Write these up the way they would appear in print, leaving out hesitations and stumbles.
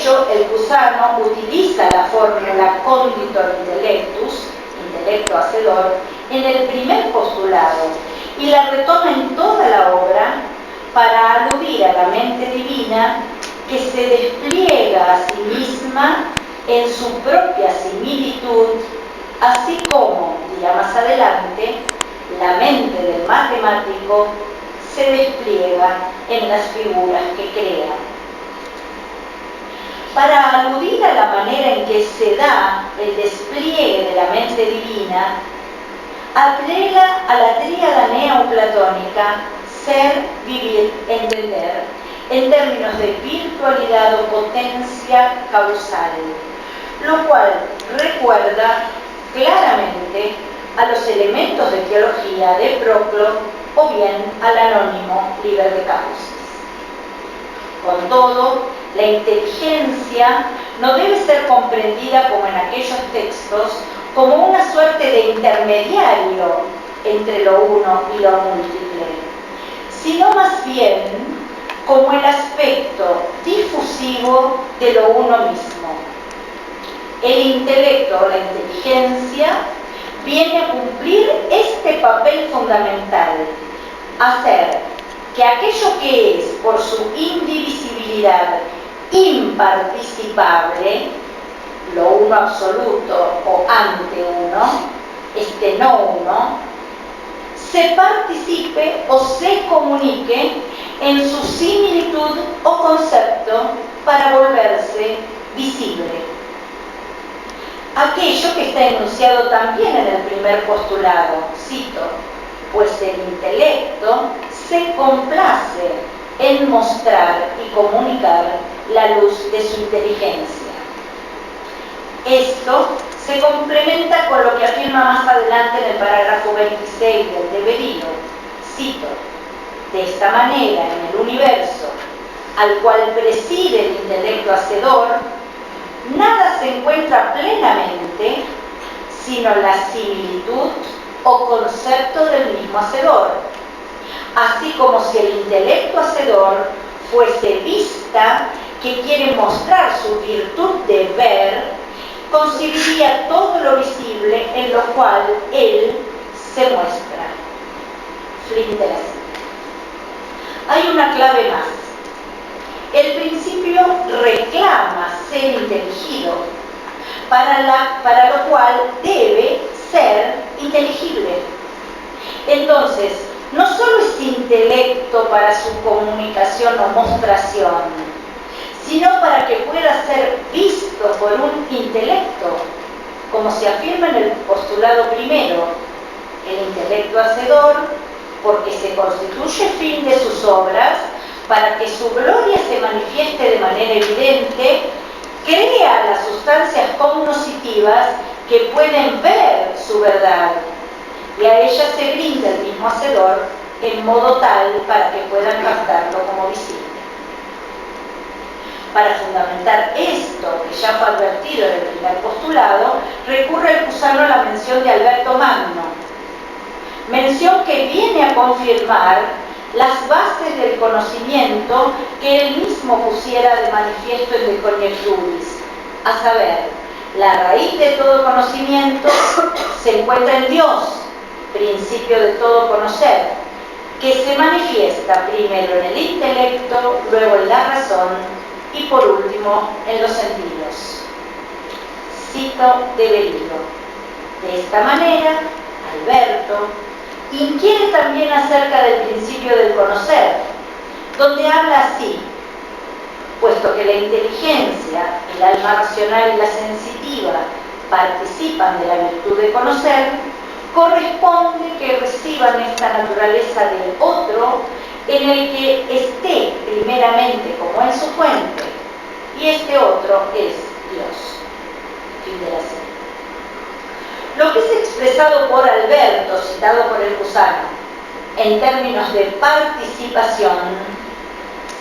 ello, el Cusano utiliza la fórmula conditor intellectus, intelecto hacedor, en el primer postulado y la retoma en toda la obra para aludir a la mente divina que se despliega a sí misma en su propia similitud, así como, dirá más adelante, la mente del matemático se despliega en las figuras que crea. Para aludir a la manera en que se da el despliegue de la mente divina, apela a la tríada neoplatónica ser, vivir, entender, en términos de virtualidad o potencia causal, lo cual recuerda claramente a los elementos de teología de Proclo o bien al anónimo Liber de Causis. Con todo, la inteligencia no debe ser comprendida como en aquellos textos como una suerte de intermediario entre lo uno y lo múltiple, sino más bien como el aspecto difusivo de lo uno mismo. El intelecto o la inteligencia viene a cumplir este papel fundamental, hacer que aquello que es por su indivisibilidad imparticipable, lo uno absoluto o ante uno, este no uno, se participe o se comunique en su similitud o concepto para volverse visible. Aquello que está enunciado también en el primer postulado, cito, pues el intelecto se complace en mostrar y comunicar la luz de su inteligencia. Esto se complementa con lo que afirma más adelante en el parágrafo 26 del deverío, cito, de esta manera en el universo, al cual preside el intelecto hacedor, nada se encuentra plenamente sino la similitud o concepto del mismo hacedor, así como si el intelecto hacedor fuese vista que quiere mostrar su virtud de ver, concibiría todo lo visible en lo cual él se muestra. Fin de la cita. Hay una clave más. El principio reclama ser inteligido, para lo cual debe ser inteligible. Entonces, no solo es intelecto para su comunicación o mostración, sino para que pueda ser visto por un intelecto, como se afirma en el postulado primero, el intelecto hacedor, porque se constituye fin de sus obras, para que su gloria se manifieste de manera evidente, crea las sustancias cognoscitivas que pueden ver su verdad, y a ellas se brinda el mismo hacedor en modo tal para que puedan captarlo como visible. Para fundamentar esto, que ya fue advertido en el primer postulado, recurre el Cusano a la mención de Alberto Magno, mención que viene a confirmar las bases del conocimiento que él mismo pusiera de manifiesto en De Conjecturis, a saber, la raíz de todo conocimiento se encuentra en Dios, principio de todo conocer, que se manifiesta primero en el intelecto, luego en la razón y por último en los sentidos. Cito Deverío. De esta manera, Alberto inquiere también acerca del principio del conocer, donde habla así: puesto que la inteligencia, el alma racional y la sensitiva participan de la virtud de conocer, corresponde que reciban esta naturaleza del otro en el que esté primeramente como en su fuente, y este otro es Dios. Fin de la cita. Lo que es expresado por Alberto, citado por el Cusano, en términos de participación,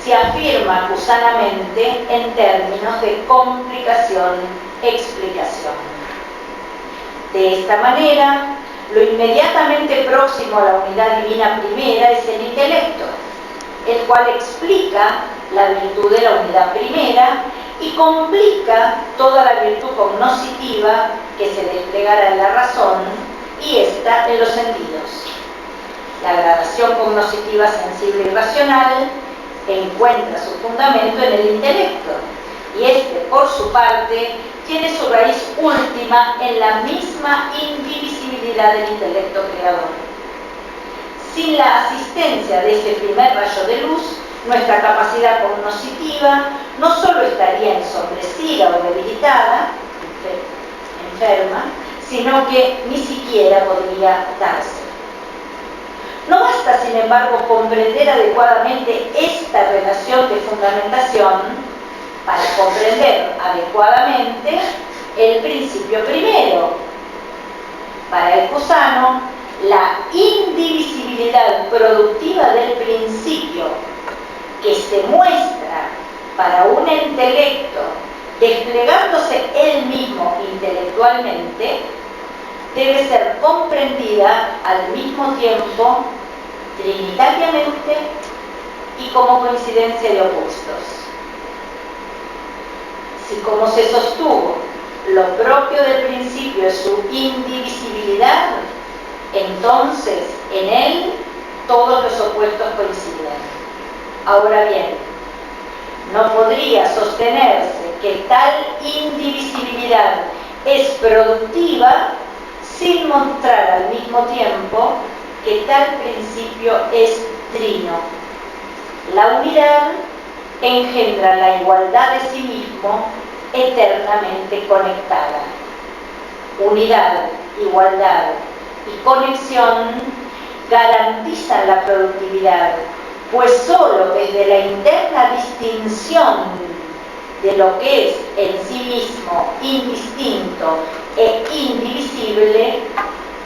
se afirma cusanamente en términos de complicación-explicación. De esta manera, lo inmediatamente próximo a la unidad divina primera es el intelecto, el cual explica la virtud de la unidad primera y complica toda la virtud cognoscitiva que se desplegará en la razón y ésta en los sentidos. La gradación cognoscitiva sensible y racional encuentra su fundamento en el intelecto, y este, por su parte, tiene su raíz última en la misma indivisibilidad del intelecto creador. Sin la asistencia de este primer rayo de luz, nuestra capacidad cognoscitiva no solo estaría ensombrecida o debilitada, enferma, sino que ni siquiera podría darse. No basta, sin embargo, comprender adecuadamente esta relación de fundamentación para comprender adecuadamente el principio primero. Para el Cusano, la indivisibilidad productiva del principio que se muestra para un intelecto desplegándose él mismo intelectualmente debe ser comprendida al mismo tiempo trinitariamente y como coincidencia de opuestos. Si, como se sostuvo, lo propio del principio es su indivisibilidad, entonces en él todos los opuestos coinciden. Ahora bien, no podría sostenerse que tal indivisibilidad es productiva sin mostrar al mismo tiempo que tal principio es trino. La unidad engendra la igualdad de sí mismo eternamente conectada. Unidad, igualdad y conexión garantizan la productividad, pues sólo desde la interna distinción de lo que es en sí mismo indistinto e indivisible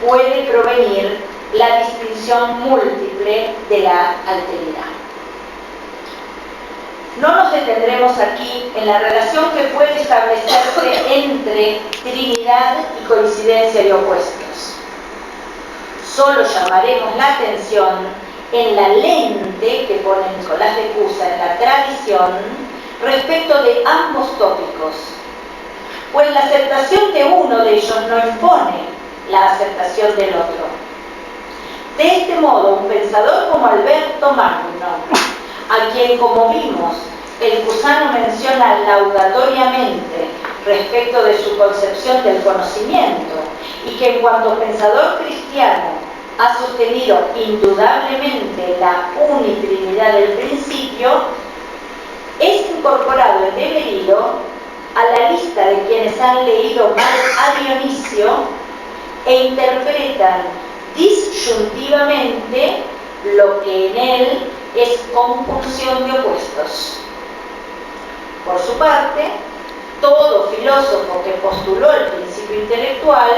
puede provenir la distinción múltiple de la alteridad. No nos detendremos aquí en la relación que puede establecerse entre Trinidad y coincidencia de opuestos. Solo llamaremos la atención en la lente que pone Nicolás de Cusa en la tradición respecto de ambos tópicos, pues la aceptación de uno de ellos no impone la aceptación del otro. De este modo, un pensador como Alberto Magno, a quien, como vimos, el Cusano menciona laudatoriamente respecto de su concepción del conocimiento y que en cuanto pensador cristiano ha sostenido indudablemente la unitrinidad del principio, es incorporado en Deverilo a la lista de quienes han leído mal a Dionisio e interpretan disyuntivamente lo que en él es conjunción de opuestos. Por su parte, todo filósofo que postuló el principio intelectual,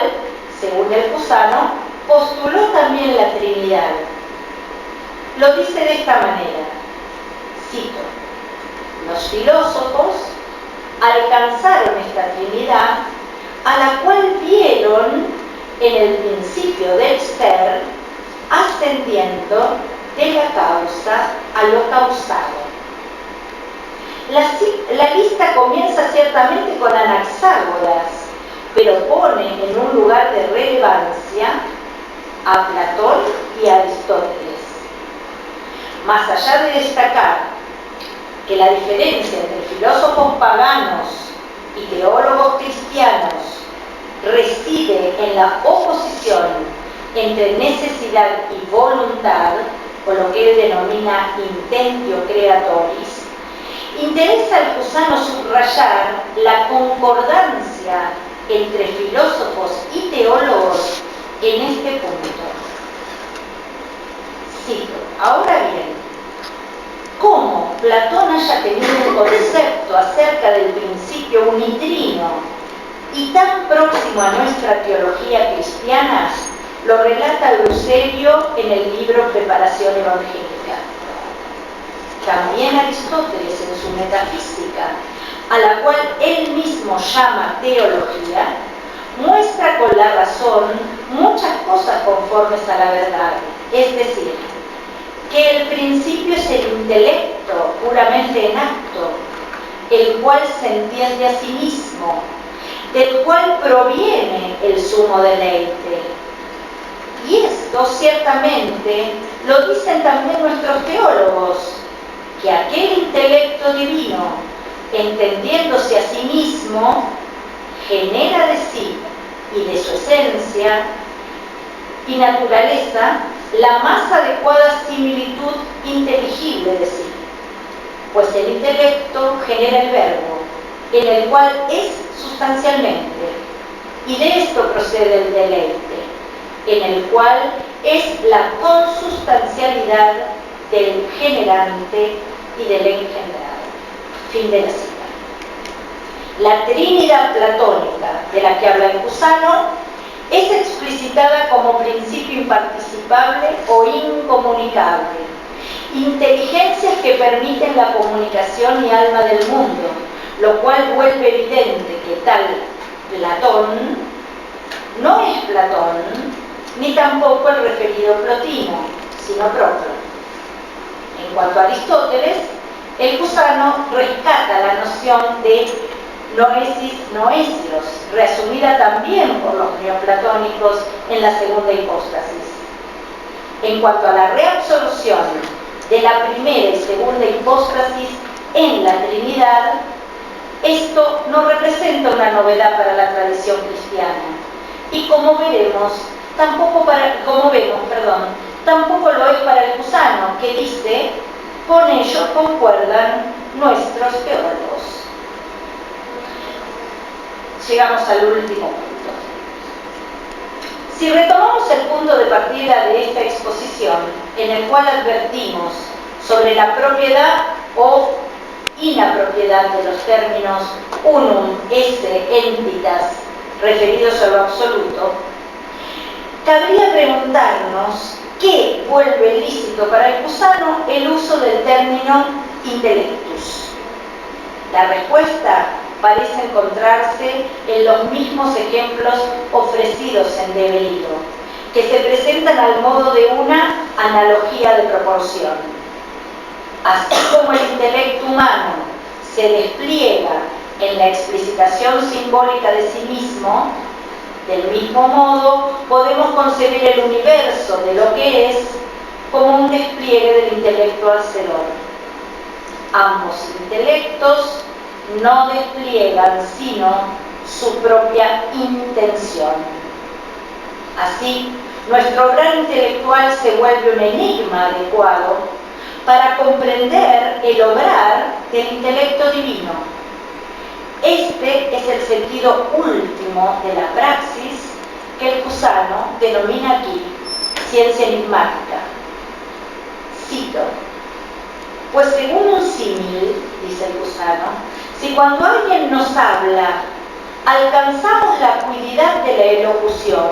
según el Cusano, postuló también la Trinidad. Lo dice de esta manera, cito: los filósofos alcanzaron esta Trinidad, a la cual vieron en el principio del ser, ascendiendo de la causa a lo causado. La lista comienza ciertamente con Anaxágoras, pero pone en un lugar de relevancia a Platón y a Aristóteles. Más allá de destacar que la diferencia entre filósofos paganos y teólogos cristianos reside en la oposición entre necesidad y voluntad, o lo que él denomina intentio creatoris, interesa al Cusano subrayar la concordancia entre filósofos y teólogos en este punto. Cito: ahora bien, cómo Platón haya tenido un concepto acerca del principio unitrino y tan próximo a nuestra teología cristiana, lo relata Lucerio en el libro Preparación Evangélica. También Aristóteles, en su Metafísica, a la cual él mismo llama teología, muestra con la razón muchas cosas conformes a la verdad, es decir, que el principio es el intelecto puramente en acto, el cual se entiende a sí mismo, del cual proviene el sumo deleite. Y esto ciertamente lo dicen también nuestros teólogos, que aquel intelecto divino, entendiéndose a sí mismo, genera de sí y de su esencia y naturaleza la más adecuada similitud inteligible de sí, pues el intelecto genera el verbo, en el cual es sustancialmente, y de esto procede el deleite, en el cual es la consustancialidad del generante y del engendrado. Fin de la cita. La Trinidad platónica de la que habla el Cusano es explicitada como principio imparticipable o incomunicable, inteligencias que permiten la comunicación y alma del mundo, lo cual vuelve evidente que tal Platón no es Platón, ni tampoco el referido Plotino, sino Proclo. En cuanto a Aristóteles, el Cusano rescata la noción de noesis noesios, resumida también por los neoplatónicos en la segunda hipóstasis. En cuanto a la reabsolución de la primera y segunda hipóstasis en la Trinidad, esto no representa una novedad para la tradición cristiana y como vemos, tampoco lo es para el Cusano, que dice: con ello concuerdan nuestros teólogos. Llegamos al último punto. Si retomamos el punto de partida de esta exposición, en el cual advertimos sobre la propiedad o inapropiedad de los términos unum esse entitas referidos a lo absoluto, cabría preguntarnos qué vuelve lícito para el Cusano el uso del término intellectus. La respuesta parece encontrarse en los mismos ejemplos ofrecidos en De Bellido, que se presentan al modo de una analogía de proporción. Así como el intelecto humano se despliega en la explicitación simbólica de sí mismo, del mismo modo podemos concebir el universo de lo que es como un despliegue del intelecto hacedor. Ambos intelectos no despliegan sino su propia intención. Así, nuestro gran intelectual se vuelve un enigma adecuado para comprender el obrar del intelecto divino. Este es el sentido último de la praxis que el Cusano denomina aquí ciencia enigmática. Cito: pues según un símil, dice el Cusano, si cuando alguien nos habla alcanzamos la acuidad de la elocución,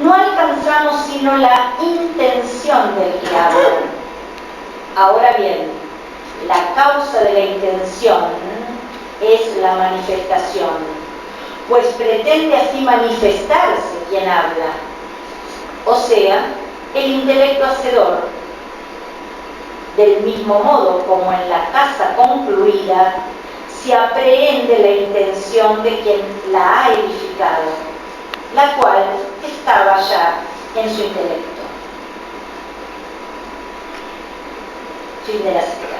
no alcanzamos sino la intención del que habla. Ahora bien, la causa de la intención es la manifestación, pues pretende así manifestarse quien habla, o sea, el intelecto hacedor. Del mismo modo como en la casa concluida se aprehende la intención de quien la ha edificado, la cual estaba ya en su intelecto. Fin de la cita.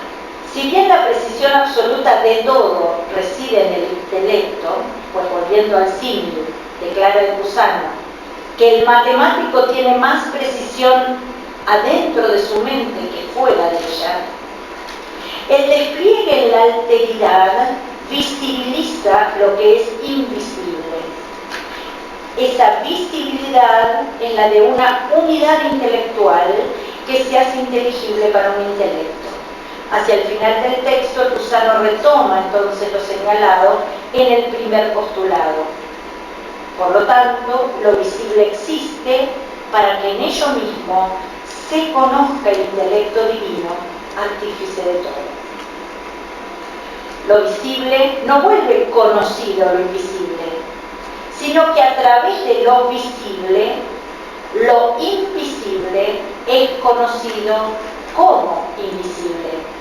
Si bien la precisión absoluta de todo reside en el intelecto, pues volviendo al símil, declara el Cusano que el matemático tiene más precisión adentro de su mente que fuera de ella, el despliegue en la alteridad visibiliza lo que es invisible. Esa visibilidad en la de una unidad intelectual que se hace inteligible para un intelecto. Hacia el final del texto, el Cusano retoma entonces lo señalado en el primer postulado. Por lo tanto, lo visible existe para que en ello mismo se conozca el intelecto divino, artífice de todo. Lo visible no vuelve conocido lo invisible, sino que a través de lo visible, lo invisible es conocido como invisible.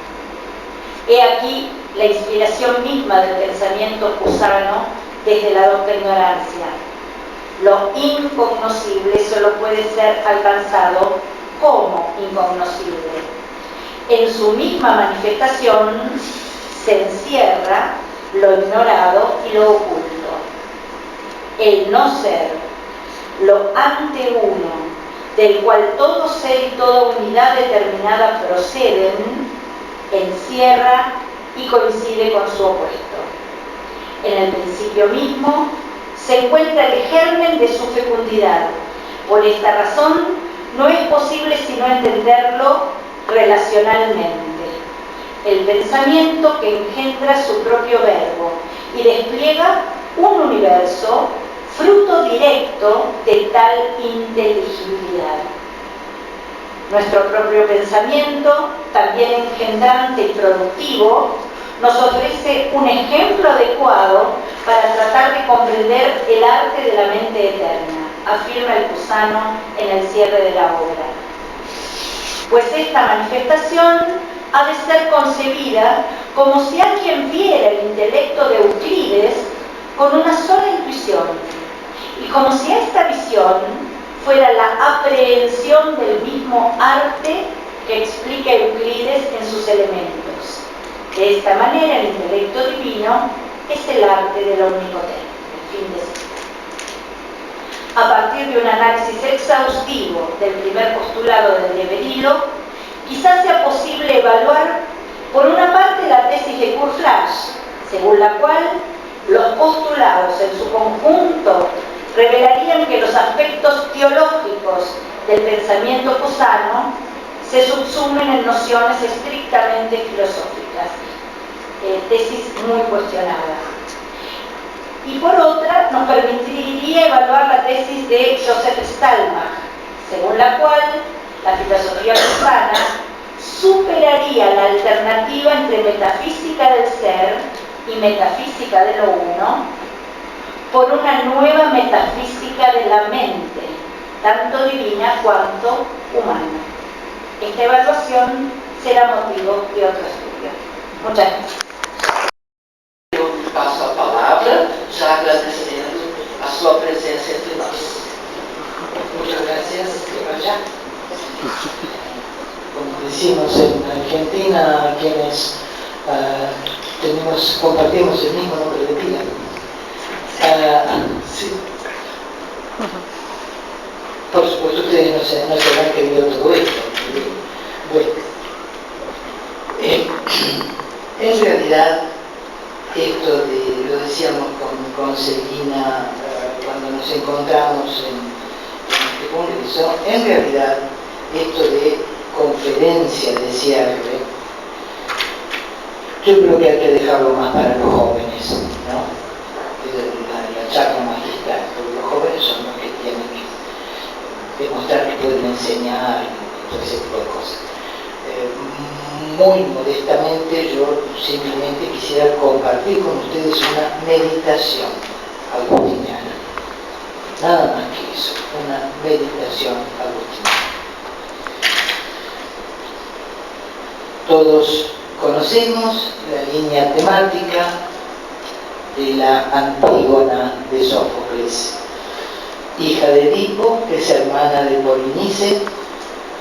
He aquí la inspiración misma del pensamiento cusano desde la doctrina. Lo incognoscible solo puede ser alcanzado como incognoscible. En su misma manifestación se encierra lo ignorado y lo oculto. El no ser, lo ante uno, del cual todo ser y toda unidad determinada proceden, encierra y coincide con su opuesto. En el principio mismo se encuentra el germen de su fecundidad. Por esta razón, no es posible sino entenderlo relacionalmente. El pensamiento que engendra su propio verbo y despliega un universo fruto directo de tal inteligibilidad. Nuestro propio pensamiento, también engendrante y productivo, nos ofrece un ejemplo adecuado para tratar de comprender el arte de la mente eterna, afirma el cusano en el cierre de la obra. Pues esta manifestación ha de ser concebida como si alguien viera el intelecto de Euclides con una sola intuición, y como si esta visión fuera la aprehensión del mismo arte que explica Euclides en sus elementos. De esta manera, el intelecto divino es el arte del omnipotente. Fin de cita. A partir de un análisis exhaustivo del primer postulado del devenilo, quizás sea posible evaluar, por una parte, la tesis de Kurflash, según la cual los postulados en su conjunto revelarían que los aspectos teológicos del pensamiento cusano se subsumen en nociones estrictamente filosóficas. Tesis muy cuestionada. Y por otra, nos permitiría evaluar la tesis de Joseph Stallman, según la cual la filosofía cusana superaría la alternativa entre metafísica del ser y metafísica de lo uno por una nueva metafísica de la mente, tanto divina cuanto humana. Esta evaluación será motivo de otro estudio. Muchas gracias. Eu passo a palavra, já agradecendo a sua presença entre nós. Muchas gracias, Raya. Como decimos en Argentina, quienes compartimos el mismo nombre de pila. Sí. Por supuesto, ustedes no se habrán querido todo esto. Bueno, en realidad, esto lo decíamos con Celina cuando nos encontramos en este congreso, en realidad, esto de conferencia de cierre, yo creo que hay que dejarlo más para los jóvenes, ¿no? La charla magistral, porque los jóvenes son los que tienen que demostrar que pueden enseñar y todo ese tipo de cosas. Muy modestamente, yo simplemente quisiera compartir con ustedes una meditación agustiniana. Nada más que eso, una meditación agustiniana. Todos conocemos la línea temática de la Antígona de Sófocles, hija de Edipo, que es hermana de Polinice.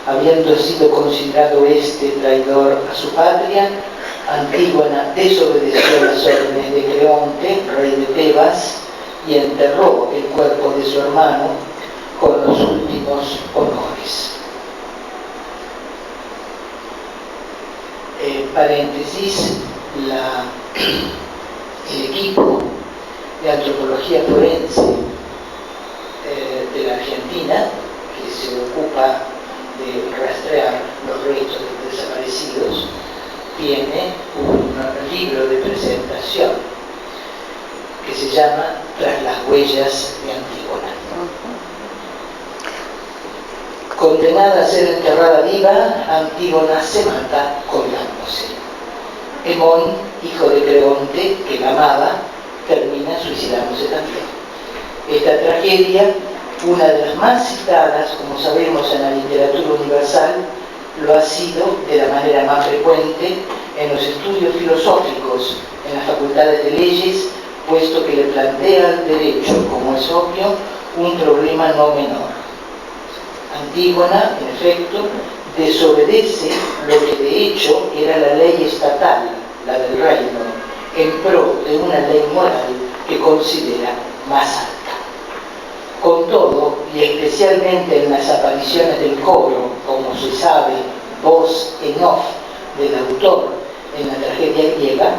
Habiendo sido considerado este traidor a su patria, Antígona desobedeció las órdenes de Creonte, rey de Tebas, y enterró el cuerpo de su hermano con los últimos honores. Paréntesis, el equipo de antropología forense de la Argentina, que se ocupa de rastrear los restos de los desaparecidos, tiene un libro de presentación que se llama Tras las huellas de Antígona. Condenada a ser enterrada viva, Antígona se mata colgándose. Hemón, hijo de Creonte, que la amaba, termina suicidándose también. Esta tragedia, una de las más citadas, como sabemos, en la literatura universal, lo ha sido de la manera más frecuente en los estudios filosóficos en las facultades de leyes, puesto que le plantea al derecho, como es obvio, un problema no menor. Antígona, en efecto, desobedece lo que de hecho era la ley estatal, la del reino, en pro de una ley moral que considera más alta. Con todo, y especialmente en las apariciones del coro, como se sabe, voz en off del autor en la tragedia griega,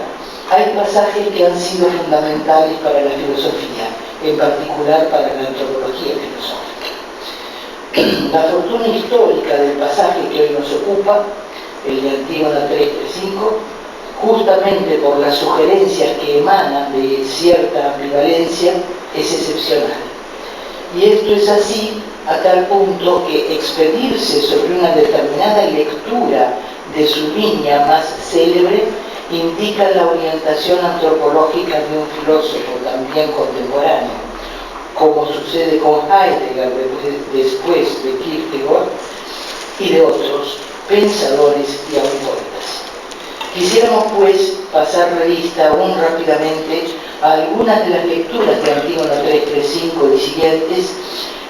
hay pasajes que han sido fundamentales para la filosofía, en particular para la antropología filosófica. La fortuna histórica del pasaje que hoy nos ocupa, el de Antígona 3.3.5, justamente por las sugerencias que emanan de cierta ambivalencia, es excepcional. Y esto es así a tal punto que expedirse sobre una determinada lectura de su línea más célebre indica la orientación antropológica de un filósofo también contemporáneo, como sucede con Heidegger después de Kierkegaard y de otros pensadores y autores. Quisiéramos pues pasar revista aún rápidamente a algunas de las lecturas de Antígona 3.3.5 y siguientes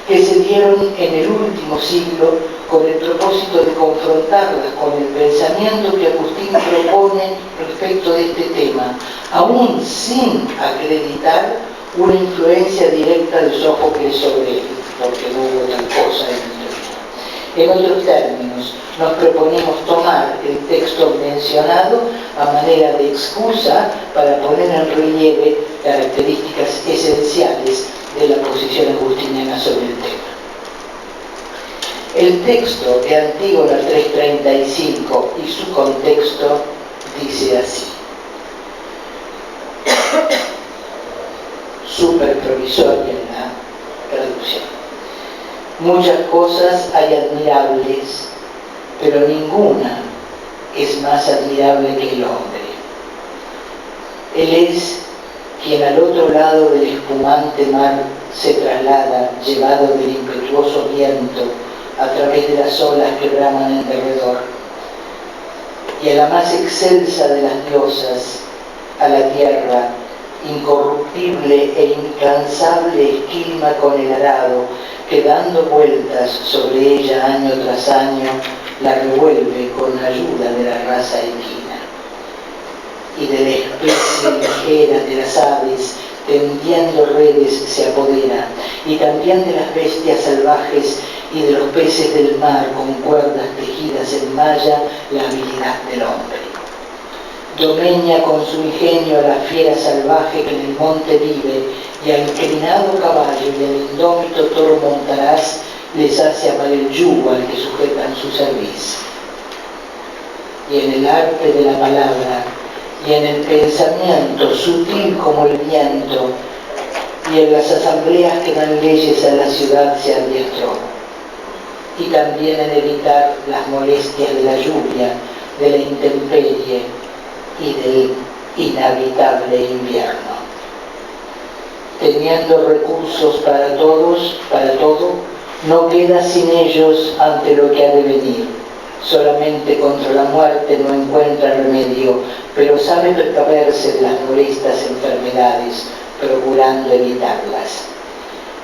que se dieron en el último siglo con el propósito de confrontarlas con el pensamiento que Agustín propone respecto de este tema, aún sin acreditar una influencia directa de Sófocles sobre él, porque no hubo tal cosa en el tema. En otros términos, nos proponemos tomar el texto mencionado a manera de excusa para poner en relieve características esenciales de la posición agustiniana sobre el tema. El texto de Antígona 3.35 y su contexto dice así. Superprovisoria en la traducción. Muchas cosas hay admirables, pero ninguna es más admirable que el hombre. Él es quien al otro lado del espumante mar se traslada, llevado del impetuoso viento, a través de las olas que braman en derredor, y a la más excelsa de las diosas, a la tierra, incorruptible e incansable esquilma con el arado, que dando vueltas sobre ella año tras año, la revuelve con ayuda de la raza equina. Y de la especie ligera de las aves, tendiendo redes, se apodera, y también de las bestias salvajes y de los peces del mar con cuerdas tejidas en malla la habilidad del hombre. Domeña con su ingenio a la fiera salvaje que en el monte vive, y al inclinado caballo y al indómito toro montaraz les hace amar el yugo al que sujetan su cerviz. Y en el arte de la palabra, y en el pensamiento sutil como el viento, y en las asambleas que dan leyes a la ciudad se adiestró, y también en evitar las molestias de la lluvia, de la intemperie y del inhabitable invierno. Teniendo recursos para todos, para todo, no queda sin ellos ante lo que ha de venir. Solamente contra la muerte no encuentra remedio, pero sabe precaverse de las molestas enfermedades, procurando evitarlas.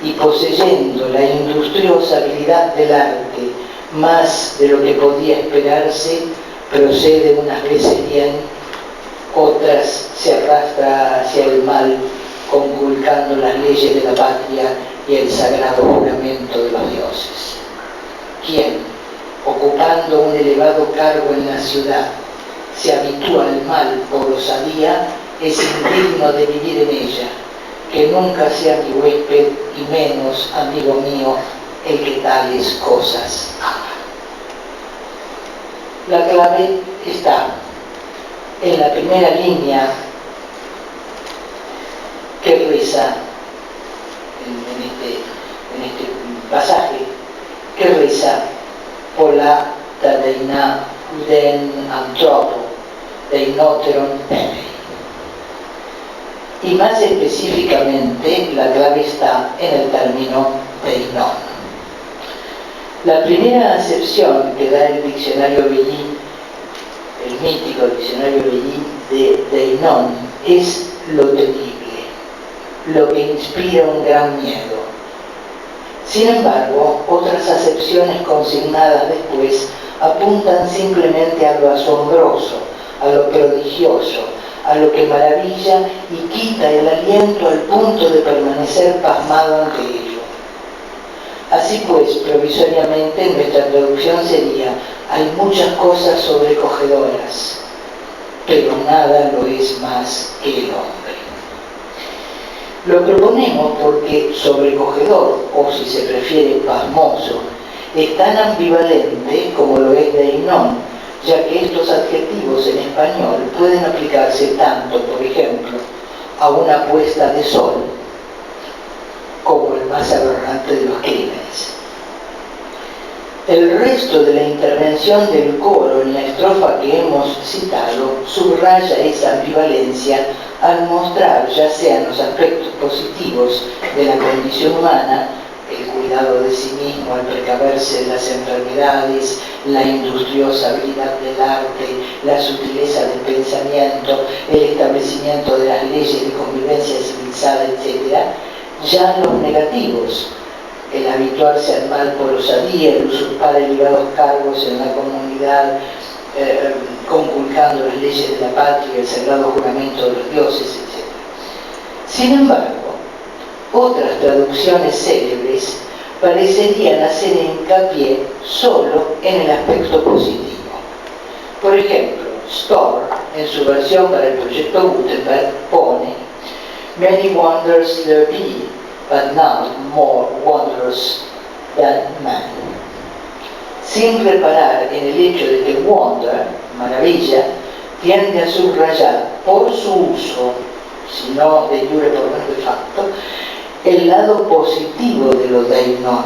Y poseyendo la industriosa habilidad del arte, más de lo que podía esperarse, procede unas veces bien, otras se arrastra hacia el mal, conculcando las leyes de la patria y el sagrado juramento de los dioses. ¿Quién, ocupando un elevado cargo en la ciudad, se habitúa al mal por osadía, es indigno de vivir en ella? Que nunca sea mi huésped y menos, amigo mío, el que tales cosas ama. La clave está en la primera línea que reza en este pasaje, que reza Pola tadeina uden antropo deinoteron teme. Y más específicamente la clave está en el término deinon. La primera acepción que da el diccionario Bellin, el mítico diccionario Bellin de Deinon, es lo temible, lo que inspira un gran miedo. Sin embargo, otras acepciones consignadas después apuntan simplemente a lo asombroso, a lo prodigioso, a lo que maravilla y quita el aliento al punto de permanecer pasmado ante ello. Así pues, provisoriamente nuestra traducción sería: hay muchas cosas sobrecogedoras, pero nada lo es más que el hombre. Lo proponemos porque sobrecogedor, o si se prefiere pasmoso, es tan ambivalente como lo es Deinon, ya que estos adjetivos en español pueden aplicarse tanto, por ejemplo, a una puesta de sol, como el más aberrante de los crímenes. El resto de la intervención del coro en la estrofa que hemos citado subraya esa ambivalencia al mostrar, ya sean los aspectos positivos de la condición humana, el cuidado de sí mismo al precaverse de las enfermedades, la industriosa habilidad del arte, la sutileza del pensamiento, el establecimiento de las leyes de convivencia civilizada, etc., ya los negativos, el habituarse al mal por osadía, el usurpar elevados cargos en la comunidad, conculcando las leyes de la patria, el sagrado juramento de los dioses, etc. Sin embargo, otras traducciones célebres parecerían hacer hincapié solo en el aspecto positivo. Por ejemplo, Storr, en su versión para el proyecto Gutenberg, pone: "Many wonders there be, but none more wondrous than man", sin reparar en el hecho de que wonder, maravilla, tiende a subrayar por su uso, si no de jure por menos de facto, el lado positivo de lo Deinon,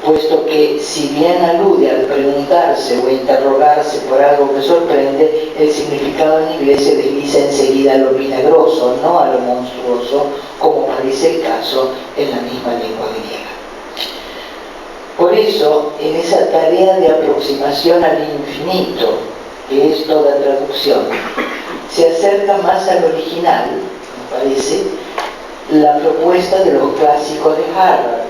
puesto que, si bien alude al preguntarse o interrogarse por algo que sorprende, el significado en inglés se desliza enseguida a lo milagroso, no a lo monstruoso, como parece el caso en la misma lengua griega. Por eso, en esa tarea de aproximación al infinito, que es toda traducción, se acerca más al original, me parece, la propuesta de los clásicos de Harvard.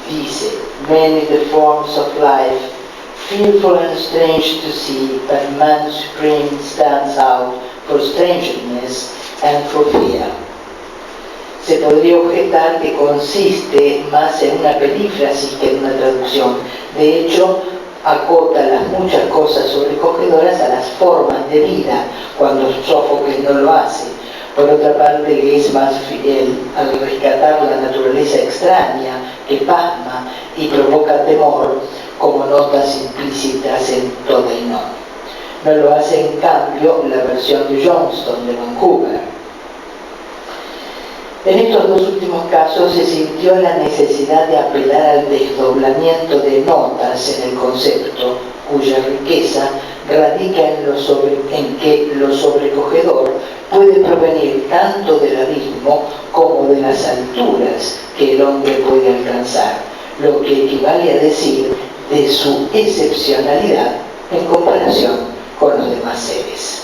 Dice: "Many the forms of life, fearful and strange to see, but man supreme stands out for strangeness and for fear". Se podría objetar que consiste más en una perífrasis que en una traducción. De hecho, acota las muchas cosas sobrecogedoras a las formas de vida, cuando Sófocles no lo hace. Por otra parte, es más fiel al rescatar la naturaleza extraña que pasma y provoca temor, como notas implícitas en todo Deinon. No lo hace, en cambio, la versión de Johnston de Vancouver. En estos dos últimos casos se sintió la necesidad de apelar al desdoblamiento de notas en el concepto, cuya riqueza radica en que lo sobrecogedor puede provenir tanto del abismo como de las alturas que el hombre puede alcanzar, lo que equivale a decir de su excepcionalidad en comparación con los demás seres.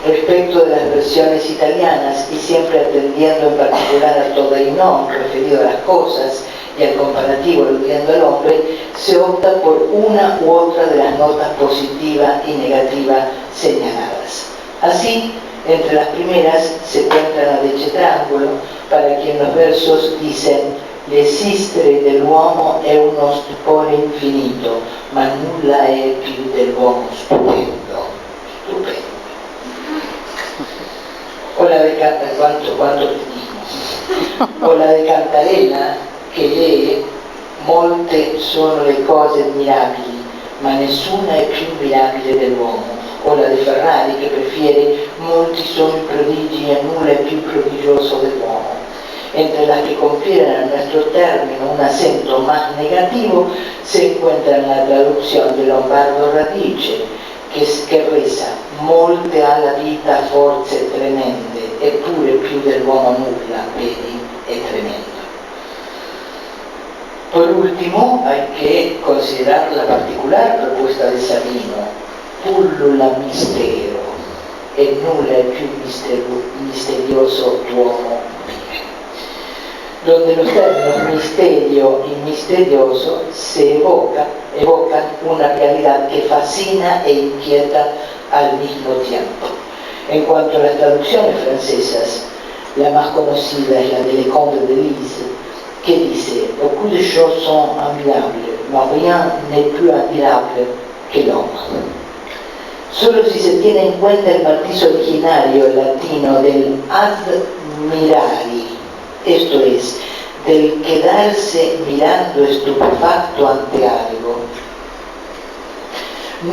Respecto de las versiones italianas, y siempre atendiendo en particular a todo Deinon referido a las cosas y al comparativo aludiendo al hombre, se opta por una u otra de las notas positiva y negativa señaladas. Así, entre las primeras se encuentra la de Cetrangolo, para quien los versos dicen: "L'esistere dell'uomo è uno stupore infinito, ma nulla è più dell'uomo stupendo". Stupendo. O la de Cantarella, che lee: "Molte sono le cose admirabili, ma nessuna è più mirabile dell'uomo". O la de Ferrari, che prefiere: "Molti sono i prodigi e nulla è più prodigioso dell'uomo". Entre las que confieren a nuestro término un acento más negativo se encuentra la traducción de Lombardo Radice, che reza: "Molte ha la vita forze tremende, eppure più dell'uomo nulla, vedi, è tremendo". Por último, hay que considerar la particular propuesta de Sabino, pullula mistero, e nulla è più misterioso d'uomo vive, donde los términos misterio y misterioso se evocan una realidad que fascina e inquieta al mismo tiempo. En cuanto a las traducciones francesas, la más conocida es la de Leconte de Lisle, que dice: beaucoup de choses sont admirables, mais rien n'est plus admirable que l'homme. Solo si se tiene en cuenta el matiz originario latino del admirari, esto es, del quedarse mirando estupefacto ante algo,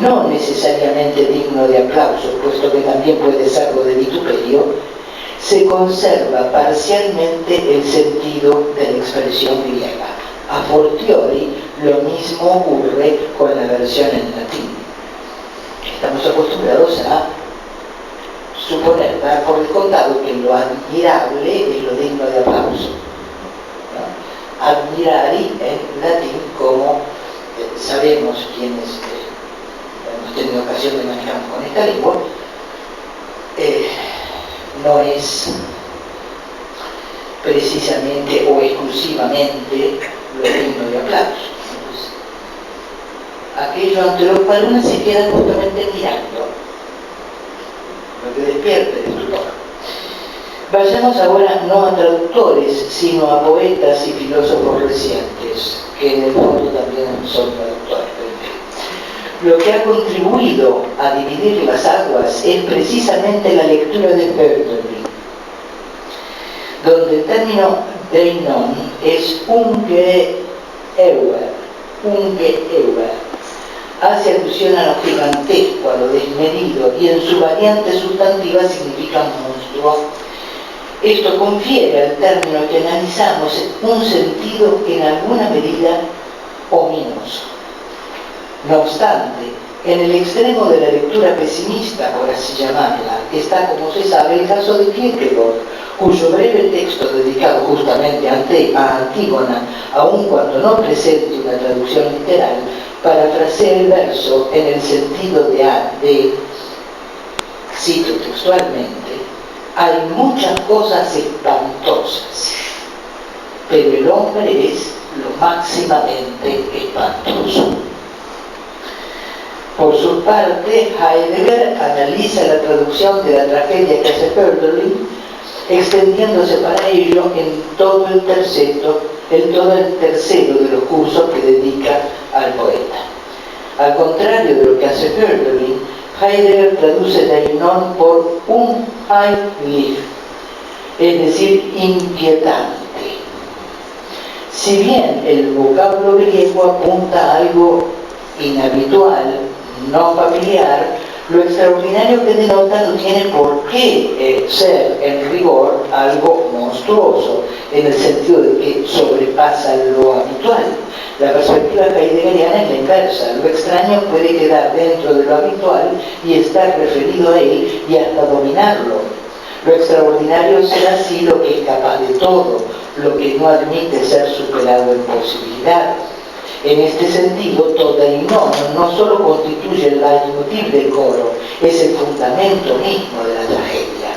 no necesariamente digno de aplauso, puesto que también puede serlo de vituperio, se conserva parcialmente el sentido de la expresión griega. A fortiori, lo mismo ocurre con la versión en latín. Estamos acostumbrados a suponer, dar por descontado que lo admirable es lo digno de aplauso, ¿no? Admirari en latín, como sabemos quienes hemos tenido ocasión de manejarnos con esta lengua, no es precisamente o exclusivamente lo digno de aplauso. Entonces, aquello ante lo cual uno se queda justamente mirando, lo que despierte de estupor. Vayamos ahora no a traductores, sino a poetas y filósofos recientes, que en el fondo también son traductores. Lo que ha contribuido a dividir las aguas es precisamente la lectura de Hölderlin, donde el término deinon es ungeeuer, hace alusión a lo gigantesco, a lo desmedido, y en su variante sustantiva significa monstruo. Esto confiere al término que analizamos un sentido en alguna medida ominoso. No obstante, en el extremo de la lectura pesimista, por así llamarla, está, como se sabe, el caso de Kierkegaard, cuyo breve texto dedicado justamente a Antígona, aun cuando no presente una traducción literal, parafrasea el verso en el sentido de, cito textualmente: hay muchas cosas espantosas, pero el hombre es lo máximamente espantoso. Por su parte, Heidegger analiza la traducción de la tragedia que hace Hölderlin, extendiéndose para ello en todo el tercero de los cursos que dedica al poeta. Al contrario de lo que hace Hölderlin, Heidegger traduce deinon por unheimlich, es decir, inquietante. Si bien el vocablo griego apunta a algo inhabitual, no familiar, lo extraordinario que denota no tiene por qué ser en rigor algo monstruoso, en el sentido de que sobrepasa lo habitual. La perspectiva heideggeriana es la inversa: lo extraño puede quedar dentro de lo habitual y estar referido a él y hasta dominarlo. Lo extraordinario será así lo que es capaz de todo, lo que no admite ser superado en posibilidades. En este sentido, deinon no solo constituye el leitmotiv del coro, es el fundamento mismo de la tragedia.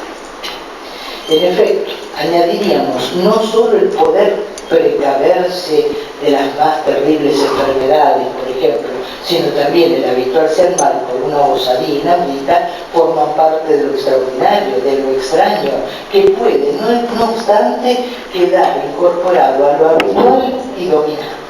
En efecto, añadiríamos no solo el poder precaverse de las más terribles enfermedades, por ejemplo, sino también el habituarse al mal por una osadía inaudita, forman parte de lo extraordinario, de lo extraño, que puede, no obstante, quedar incorporado a lo habitual y dominado.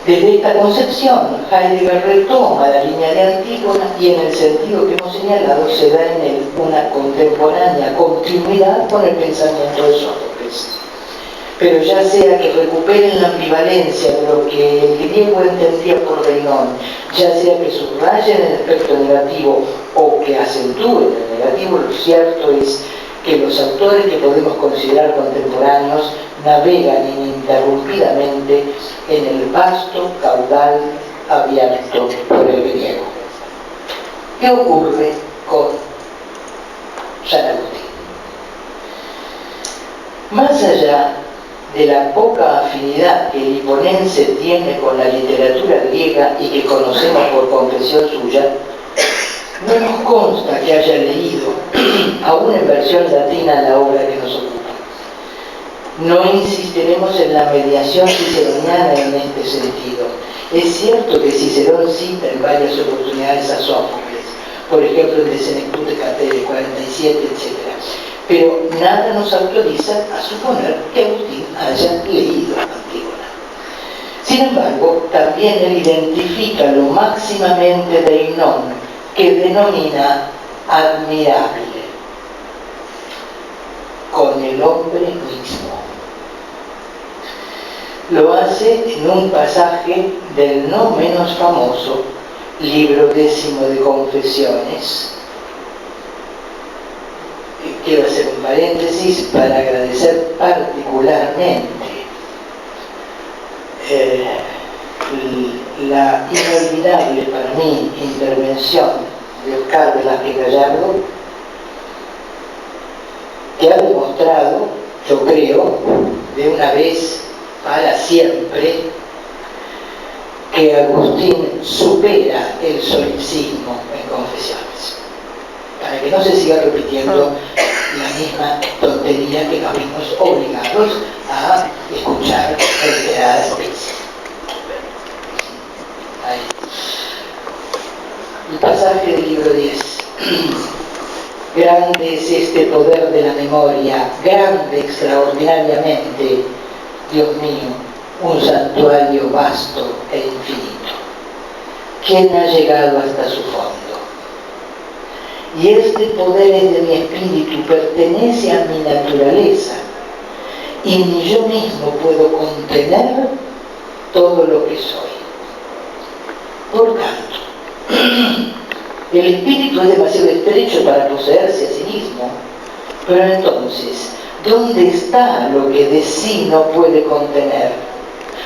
Desde esta concepción, Heidegger retoma la línea de Antígona y en el sentido que hemos señalado se da en él una contemporánea continuidad con el pensamiento de Sófocles. Pero ya sea que recuperen la ambivalencia de lo que el griego entendía por deinon, ya sea que subrayen el aspecto negativo o que acentúen el negativo, lo cierto es que los autores que podemos considerar contemporáneos navegan ininterrumpidamente en el vasto caudal abierto por el griego. ¿Qué ocurre con San Agustín? Más allá de la poca afinidad que el hiponense tiene con la literatura griega y que conocemos por confesión suya, no nos consta que haya leído, aún en versión latina, la obra que nos ocupa. No insistiremos en la mediación ciceroniana en este sentido. Es cierto que Cicerón cita en varias oportunidades a Sófocles, por ejemplo en De Senectute Catere 47, etc. Pero nada nos autoriza a suponer que Agustín haya leído Antígona. Sin embargo, también él identifica lo máximamente de Heinón, que denomina admirable, con el hombre mismo. Lo hace en un pasaje del no menos famoso libro 10 de Confesiones. Quiero hacer un paréntesis para agradecer particularmente la inolvidable para mí intervención de Oscar Velázquez Gallardo, que ha demostrado, yo creo, de una vez para siempre, que Agustín supera el solipsismo en Confesiones, para que no se siga repitiendo la misma tontería que nos vimos obligados a escuchar reiteradas veces. Ahí. El pasaje del libro 10. Grande es este poder de la memoria, grande extraordinariamente, Dios mío, un santuario vasto e infinito. ¿Quién ha llegado hasta su fondo? Y este poder es de mi espíritu, pertenece a mi naturaleza, y ni yo mismo puedo contener todo lo que soy. Por tanto, el espíritu es demasiado estrecho para poseerse a sí mismo, pero entonces, ¿dónde está lo que de sí no puede contener?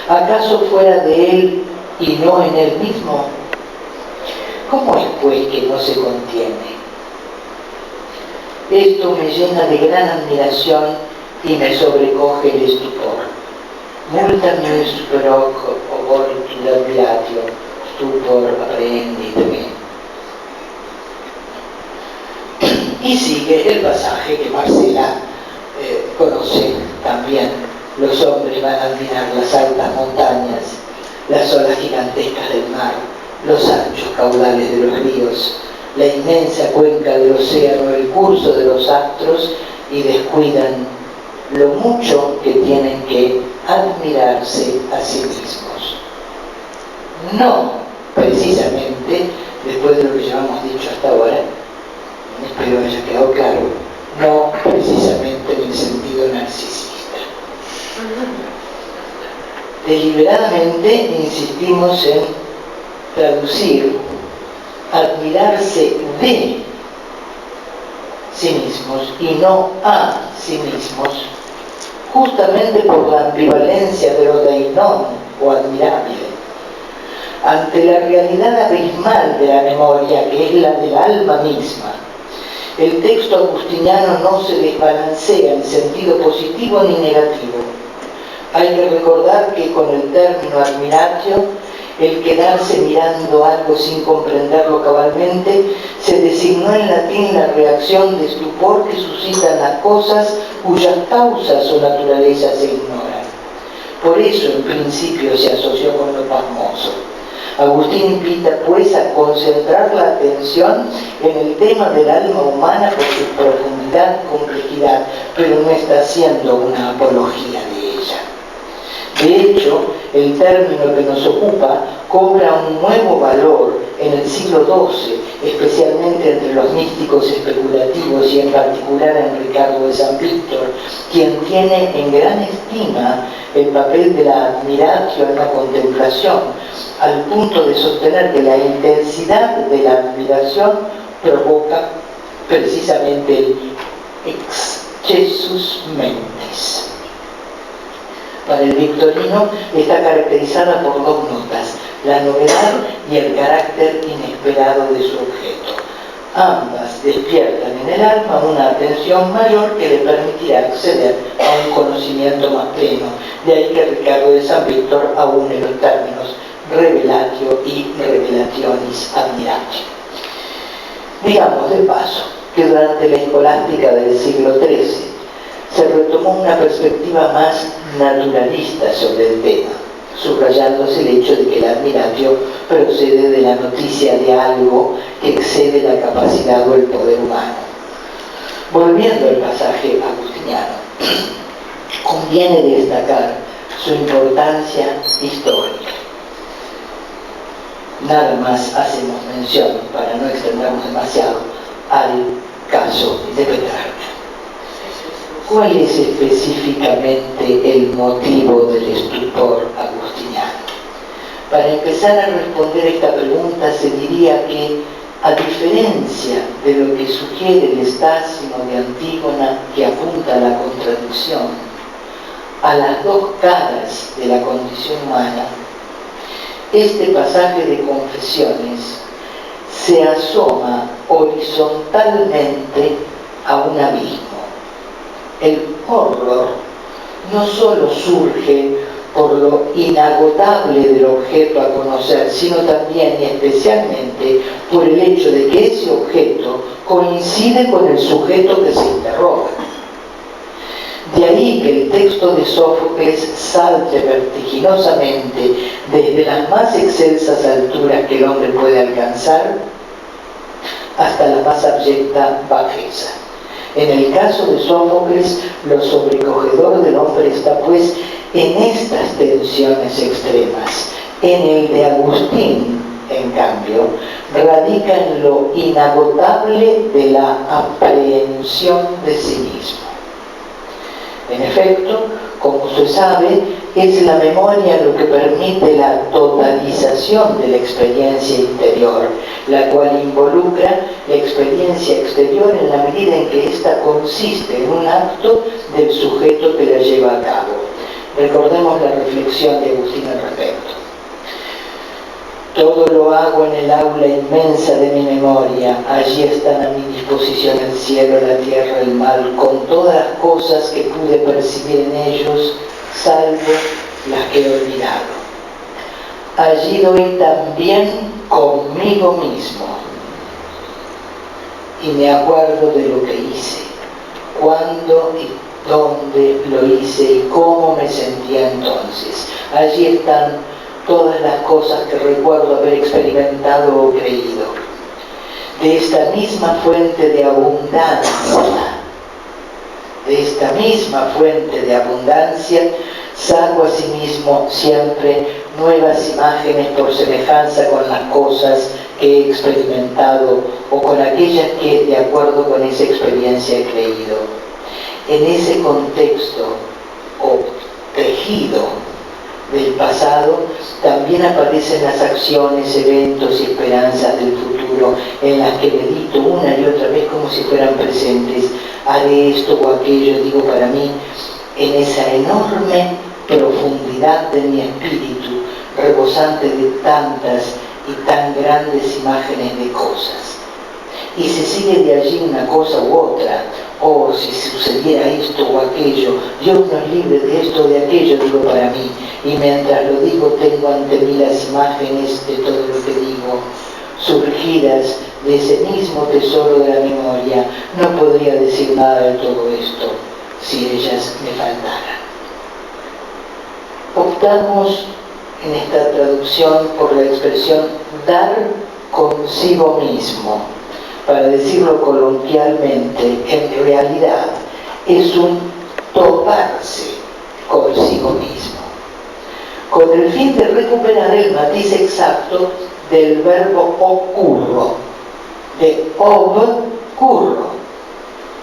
¿Acaso fuera de él y no en él mismo? ¿Cómo es pues que no se contiene? Esto me llena de gran admiración y me sobrecoge el estupor. Multa me superoc obortu admiratio, stupor apprehendit me. Y sigue el pasaje que Marcela conoce también. Los hombres van a admirar las altas montañas, las olas gigantescas del mar, los anchos caudales de los ríos, la inmensa cuenca del océano, el curso de los astros, y descuidan lo mucho que tienen que admirarse a sí mismos. No precisamente, después de lo que ya hemos dicho hasta ahora, espero haya quedado claro, no precisamente en el sentido narcisista. Deliberadamente insistimos en traducir admirarse de sí mismos y no a sí mismos, justamente por la ambivalencia de lo deinón o admirable, ante la realidad abismal de la memoria, que es la del alma misma. El texto agustiniano no se desbalancea en sentido positivo ni negativo. Hay que recordar que con el término admiratio, el quedarse mirando algo sin comprenderlo cabalmente, se designó en latín la reacción de estupor que suscitan las cosas cuyas causas o naturaleza se ignoran. Por eso en principio se asoció con lo pasmoso. Agustín invita pues a concentrar la atención en el tema del alma humana por su profundidad y complejidad, pero no está haciendo una apología de ella. De hecho, el término que nos ocupa cobra un nuevo valor en el siglo XII, especialmente entre los místicos especulativos y en particular en Ricardo de San Víctor, quien tiene en gran estima el papel de la admiratio en la contemplación, al punto de sostener que la intensidad de la admiración provoca precisamente el excessus mentis. Para el victorino está caracterizada por dos notas: la novedad y el carácter inesperado de su objeto. Ambas despiertan en el alma una atención mayor que le permitirá acceder a un conocimiento más pleno. De ahí que Ricardo de San Víctor aúne los términos revelatio y revelationis admiratio. Digamos de paso que durante la escolástica del siglo XIII se retomó una perspectiva más naturalista sobre el tema, subrayándose el hecho de que el admiratio procede de la noticia de algo que excede la capacidad o el poder humano. Volviendo al pasaje agustiniano, conviene destacar su importancia histórica. Nada más hacemos mención, para no extendernos demasiado, al caso de Petrarca. ¿Cuál es específicamente el motivo del estupor agustiniano? Para empezar a responder esta pregunta se diría que, a diferencia de lo que sugiere el Estásimo de Antígona, que apunta a la contradicción, a las dos caras de la condición humana, este pasaje de Confesiones se asoma horizontalmente a un abismo. El horror no solo surge por lo inagotable del objeto a conocer, sino también y especialmente por el hecho de que ese objeto coincide con el sujeto que se interroga. De ahí que el texto de Sófocles salte vertiginosamente desde las más excelsas alturas que el hombre puede alcanzar hasta la más abyecta bajeza. En el caso de Sófocles, lo sobrecogedor del hombre está pues en estas tensiones extremas. En el de Agustín, en cambio, radica en lo inagotable de la aprehensión de sí mismo. En efecto, como se sabe, es la memoria lo que permite la totalización de la experiencia interior, la cual involucra la experiencia exterior en la medida en que ésta consiste en un acto del sujeto que la lleva a cabo. Recordemos la reflexión de Agustín al respecto. Todo lo hago en el aula inmensa de mi memoria, allí están a mi disposición el cielo, la tierra, el mar, con todas las cosas que pude percibir en ellos, salvo las que he olvidado. Allí doy también conmigo mismo, y me acuerdo de lo que hice, cuándo y dónde lo hice y cómo me sentía entonces. Allí están todas las cosas que recuerdo haber experimentado o creído. De esta misma fuente de abundancia, saco asimismo siempre nuevas imágenes por semejanza con las cosas que he experimentado o con aquellas que de acuerdo con esa experiencia he creído. En ese contexto o tejido del pasado también aparecen las acciones, eventos y esperanzas del futuro, en las que medito una y otra vez como si fueran presentes. Haré esto o aquello, digo para mí, en esa enorme profundidad de mi espíritu, rebosante de tantas y tan grandes imágenes de cosas. Y se sigue de allí una cosa u otra, o si sucediera esto o aquello, Dios nos libre de esto o de aquello, digo para mí, y mientras lo digo tengo ante mí las imágenes de todo lo que digo, surgidas de ese mismo tesoro de la memoria. No podría decir nada de todo esto si ellas me faltaran. Optamos en esta traducción por la expresión dar consigo mismo. Para decirlo coloquialmente, en realidad es un toparse consigo mismo, con el fin de recuperar el matiz exacto del verbo ocurro, de obcurro,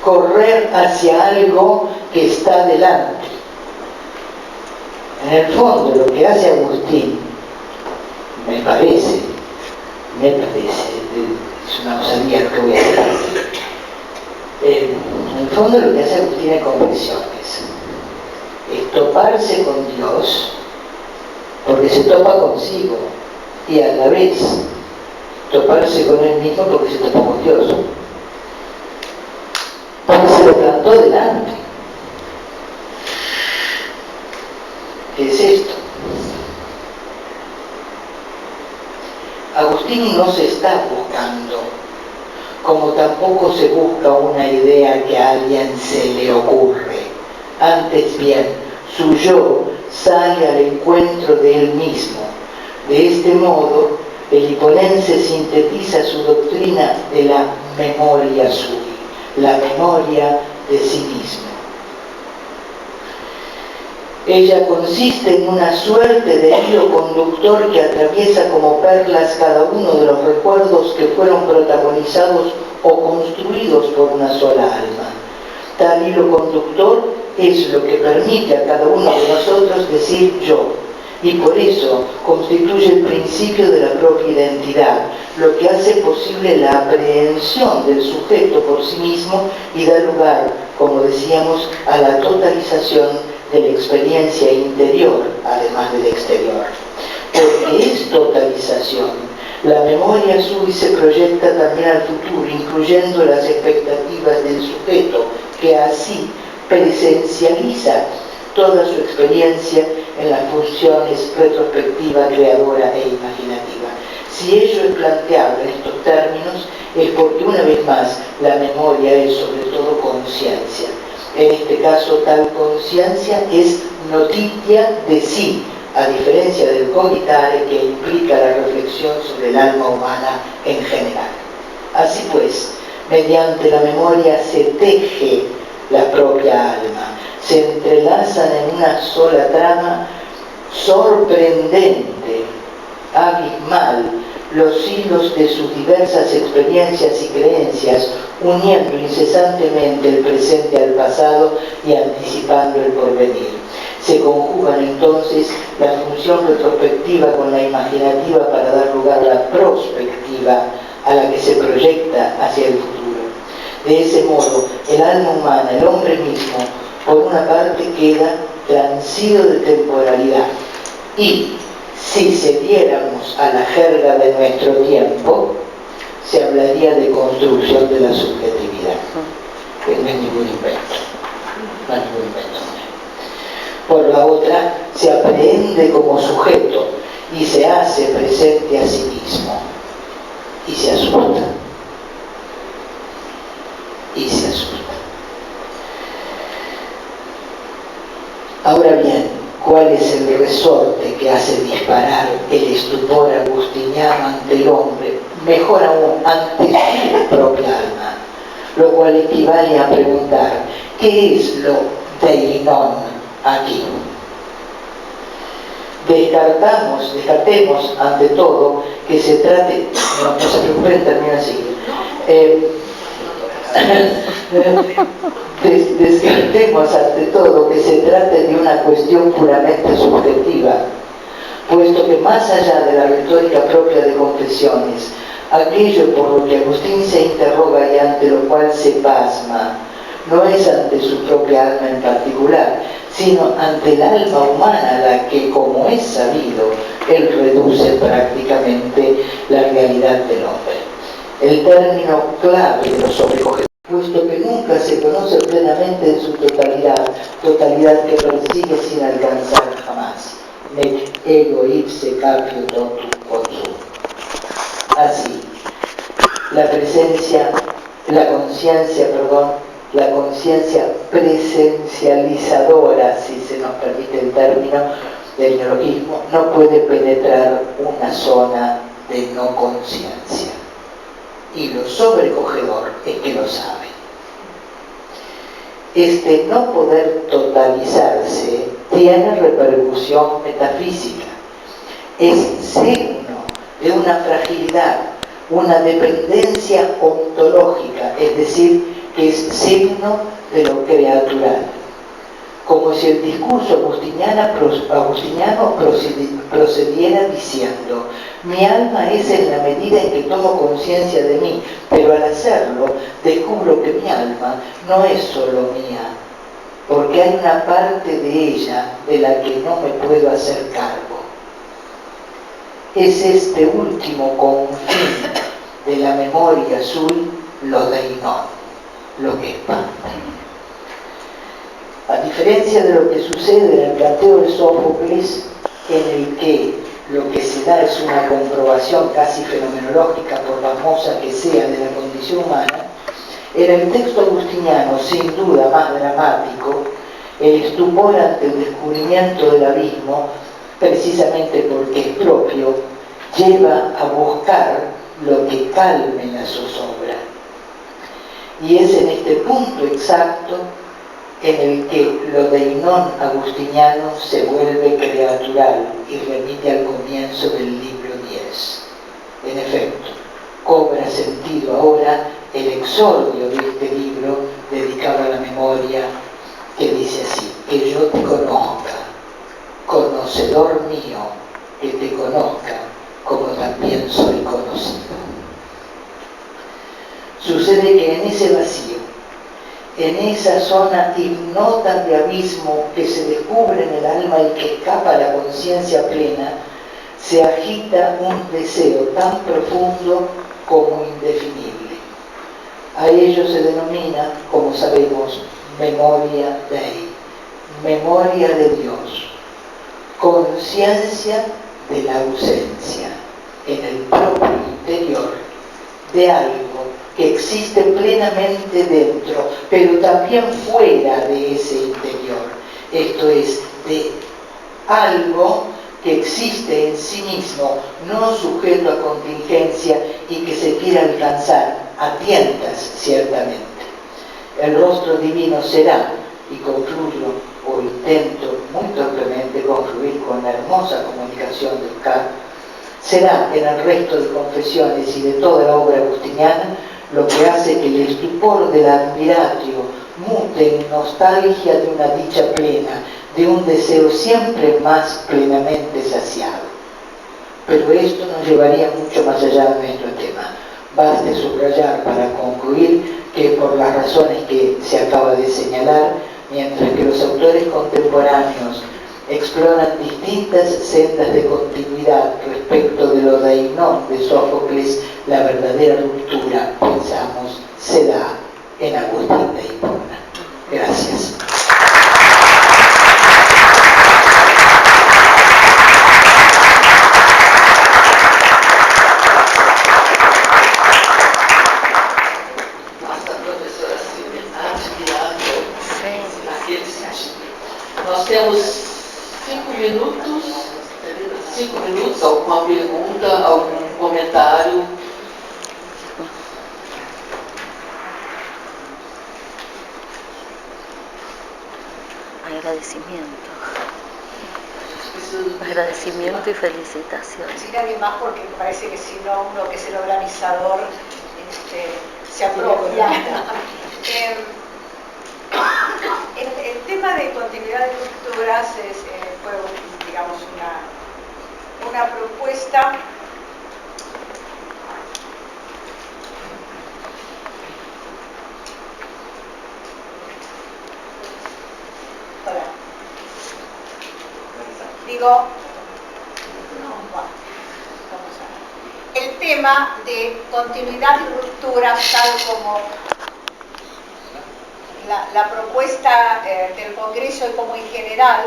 correr hacia algo que está delante. En el fondo, lo que hace Agustín, me parece, es una osadía lo que voy a decir. En el fondo, lo que hace Agustín en Confesiones es toparse con Dios, porque se topa consigo y a la vez toparse con él mismo porque se topó con Dios. Porque se le plantó delante. ¿Qué es esto? Agustín no se está buscando, como tampoco se busca una idea que a alguien se le ocurre. Antes bien, su yo sale al encuentro de él mismo. De este modo, el hiponense sintetiza su doctrina de la memoria sui, la memoria de sí mismo. Ella consiste en una suerte de hilo conductor que atraviesa como perlas cada uno de los recuerdos que fueron protagonizados o construidos por una sola alma. Tal hilo conductor es lo que permite a cada uno de nosotros decir yo, y por eso constituye el principio de la propia identidad, lo que hace posible la aprehensión del sujeto por sí mismo y da lugar, como decíamos, a la totalización de la experiencia interior, además del exterior. Porque es totalización. La memoria sui se proyecta también al futuro, incluyendo las expectativas del sujeto, que así presencializa toda su experiencia en las funciones retrospectiva, creadora e imaginativa. Si ello es planteable en estos términos, es porque una vez más la memoria es sobre todo conciencia. En este caso, tal conciencia es noticia de sí, a diferencia del cogitare, que implica la reflexión sobre el alma humana en general. Así pues, mediante la memoria se teje la propia alma, se entrelazan en una sola trama sorprendente, abismal, los hilos de sus diversas experiencias y creencias, uniendo incesantemente el presente al pasado y anticipando el porvenir. Se conjugan entonces la función retrospectiva con la imaginativa para dar lugar a la prospectiva a la que se proyecta hacia el futuro. De ese modo, el alma humana, el hombre mismo, por una parte queda transido de temporalidad y, si cediéramos a la jerga de nuestro tiempo, se hablaría de construcción de la subjetividad, que no es ningún invento, no es ningún invento. Por la otra, se aprehende como sujeto y se hace presente a sí mismo, y se asusta, y se asusta. Ahora bien, ¿cuál es el resorte que hace disparar el estupor agustiniano ante el hombre, mejor aún, ante su propia alma? Lo cual equivale a preguntar, ¿qué es lo deinon aquí? Descartemos ante todo que se trate, no se preocupen, termina así. Descartemos ante todo que se trate de una cuestión puramente subjetiva, puesto que más allá de la retórica propia de Confesiones, aquello por lo que Agustín se interroga y ante lo cual se pasma, no es ante su propia alma en particular, sino ante el alma humana, a la que, como es sabido, él reduce prácticamente la realidad del hombre. El término clave de los sobrecoge, puesto que nunca se conoce plenamente en su totalidad que persigue sin alcanzar jamás. Nec ego ipse capio totum consum. Así, la conciencia presencializadora, si se nos permite el término del neologismo, no puede penetrar una zona de no conciencia. Y lo sobrecogedor es que lo sabe. Este no poder totalizarse tiene repercusión metafísica. Es signo de una fragilidad, una dependencia ontológica, es decir, que es signo de lo creatural. Como si el discurso agustiniano procediera diciendo: mi alma es en la medida en que tomo conciencia de mí, pero al hacerlo descubro que mi alma no es solo mía, porque hay una parte de ella de la que no me puedo hacer cargo. es este último confín de la memoria azul, lo deinón, lo que espanta. A diferencia de lo que sucede en el planteo de Sófocles, en el que lo que se da es una comprobación casi fenomenológica, por famosa que sea, de la condición humana, en el texto agustiniano, sin duda más dramático, el estupor ante el descubrimiento del abismo, precisamente porque es propio, lleva a buscar lo que calme la zozobra. Y es en este punto exacto en el que lo deinón agustiniano se vuelve creatural y remite al comienzo del libro 10. En efecto, cobra sentido ahora el exordio de este libro dedicado a la memoria, que dice así: que yo te conozca, conocedor mío, que te conozca como también soy conocido. Sucede que en ese vacío, en esa zona ignota de abismo que se descubre en el alma y que escapa a la conciencia plena, se agita un deseo tan profundo como indefinible. A ello se denomina, como sabemos, memoria Dei, memoria de Dios, conciencia de la ausencia en el propio interior de algo que existe plenamente dentro, pero también fuera de ese interior. Esto es, de algo que existe en sí mismo, no sujeto a contingencia y que se quiere alcanzar a tientas, ciertamente. El rostro divino será, y concluyo, o intento muy torpemente concluir con la hermosa comunicación de Oscar, será en el resto de confesiones y de toda la obra agustiniana lo que hace que el estupor del admiratio mute en nostalgia de una dicha plena, de un deseo siempre más plenamente saciado. Pero esto nos llevaría mucho más allá de nuestro tema. Baste subrayar para concluir que por las razones que se acaba de señalar, mientras que los autores contemporáneos exploran distintas sendas de continuidad respecto de lo deinón de Sófocles, la verdadera ruptura, pensamos, se da en Agustín de Hipona. Gracias. Nossa, professora Silvia, admirável naquele sentido. Nós temos 5 minutos, alguma pergunta, algum comentário. Agradecimiento y felicitaciones. Sin nadie más, porque me parece que si no, uno que es el organizador se apropia. El tema de continuidad de rupturas fue, digamos, una propuesta el tema de continuidad y rupturas, tal como la propuesta del Congreso y como en general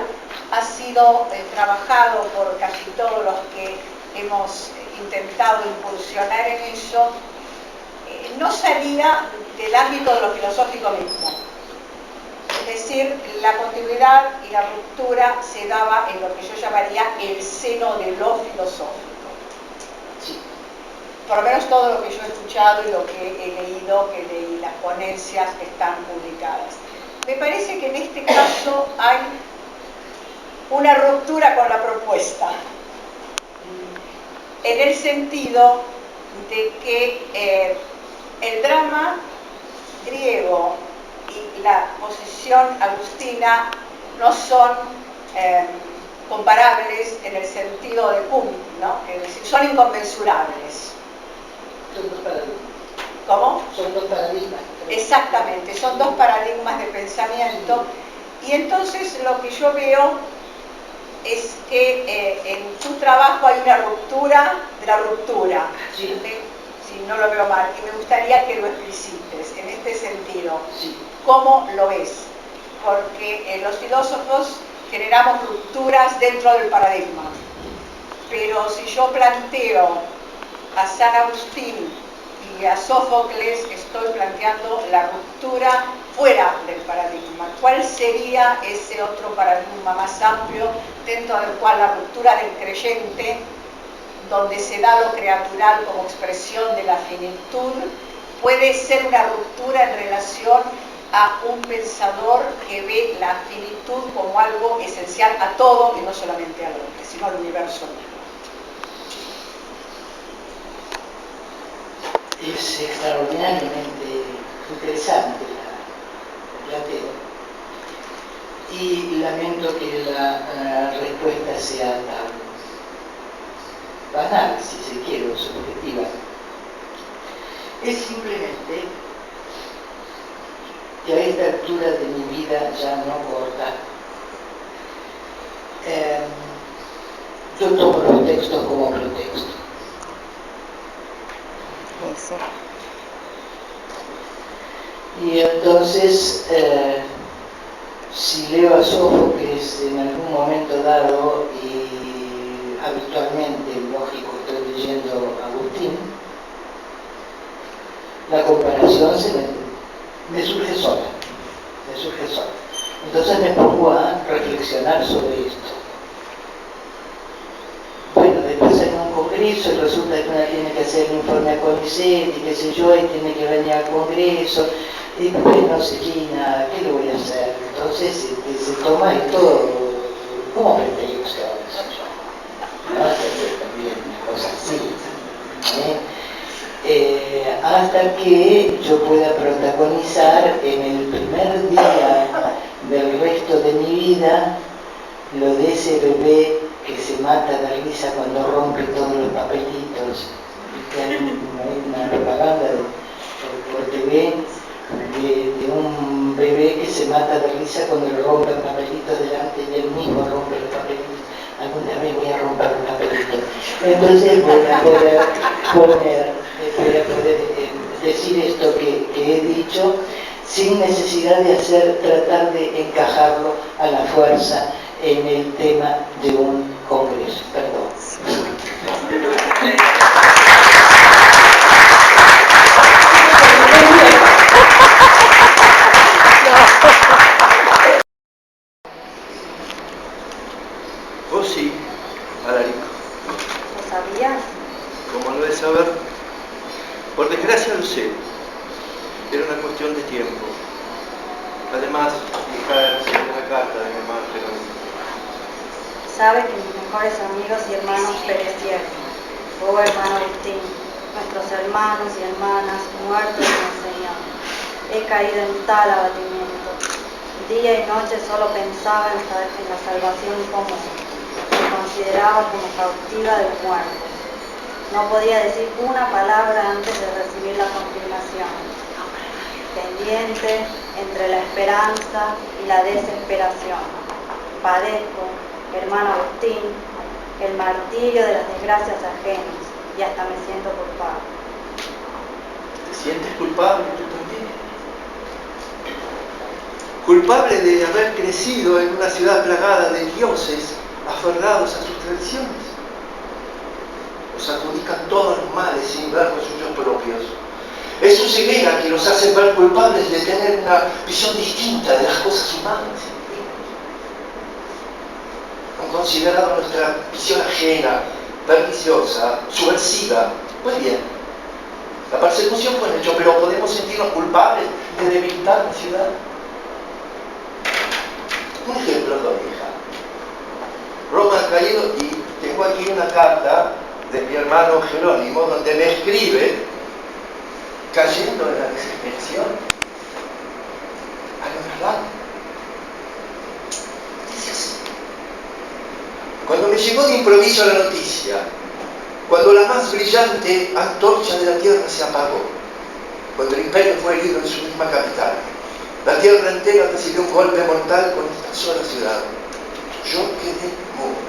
ha sido trabajado por casi todos los que hemos intentado incursionar en eso, no salía del ámbito de lo filosófico mismo. Es decir, la continuidad y la ruptura se daba en lo que yo llamaría el seno de lo filosófico. Sí. Por lo menos todo lo que yo he escuchado y lo que he leído, que leí las ponencias que están publicadas. Me parece que en este caso hay una ruptura con la propuesta, en el sentido de que el drama griego y la posición agustina no son comparables en el sentido de punto, ¿no? Es decir, son inconmensurables. Son dos paradigmas. ¿Cómo? Son dos paradigmas. Exactamente, son dos paradigmas de pensamiento. Y entonces lo que yo veo es que en tu trabajo hay una ruptura de la ruptura. Sí. Si no lo veo mal, y me gustaría que lo explicites en este sentido. Sí. ¿Cómo lo ves? Porque los filósofos generamos rupturas dentro del paradigma. Pero si yo planteo a San Agustín y a Sófocles, estoy planteando la ruptura fuera del paradigma. ¿Cuál sería ese otro paradigma más amplio dentro del cual la ruptura del creyente, donde se da lo creatural como expresión de la finitud, puede ser una ruptura en relación a un pensador que ve la finitud como algo esencial a todo y no solamente al hombre, sino al universo mismo? Es extraordinariamente interesante el planteo y lamento que la respuesta sea tan banal, si se quiere, o subjetiva. Es simplemente que a esta altura de mi vida ya no corta, yo tomo los textos como pretexto. Eso. Y entonces, si leo a Sófocles en algún momento dado y habitualmente, lógico, estoy leyendo a Agustín, la comparación me surge sola. Entonces me pongo a reflexionar sobre esto. Bueno, después hay un congreso y resulta que una tiene que hacer el informe a CONICET y qué sé yo, y tiene que venir al congreso, y bueno, Celina, ¿qué le voy a hacer? Entonces se toma esto como pretexto, ¿no? También una cosa así, hasta que yo pueda protagonizar en el primer día del resto de mi vida lo de ese bebé que se mata de risa cuando rompe todos los papelitos. Hay una propaganda por TV de un bebé que se mata de risa cuando le rompen papelitos delante de él mismo, rompe los papelitos. Alguna vez voy a romper los papelitos. Entonces voy a poder decir esto que he dicho sin necesidad de tratar de encajarlo a la fuerza en el tema de un congreso. Perdón. Vos sí, Alarico. ¿Lo sabías? ¿Cómo lo de saber? Por desgracia lo sé. Era una cuestión de tiempo. Además, hija de la carta de mi hermano Jerónimo. Sabe que mis mejores amigos y hermanos perecieron. Oh hermano Agustín, nuestros hermanos y hermanas muertos en el Señor. He caído en tal abatimiento. Día y noche solo pensaba en la salvación común. Me consideraba como cautiva del muerto. No podía decir una palabra antes de recibir la confirmación. Pendiente entre la esperanza y la desesperación. Padezco, hermano Agustín, el martirio de las desgracias ajenas, y hasta me siento culpable. ¿Te sientes culpable tú también? Culpable de haber crecido en una ciudad plagada de dioses aferrados a sus tradiciones. Los adjudican todos los males sin ver los suyos propios. Es su ceguera que los hace ver culpables de tener una visión distinta de las cosas humanas. Han considerado nuestra visión ajena, perniciosa, subversiva. Pues bien, la persecución fue un hecho, pero podemos sentirnos culpables de debilitar la ciudad. Un ejemplo es Donija. Roma ha caído y tengo aquí una carta de mi hermano Jerónimo donde me escribe, cayendo en la desesperación, a la verdad. Dice así: cuando me llegó de improviso la noticia, cuando la más brillante antorcha de la tierra se apagó, cuando el imperio fue herido en su misma capital, la tierra entera recibió un golpe mortal con esta sola ciudad. Yo quedé mudo.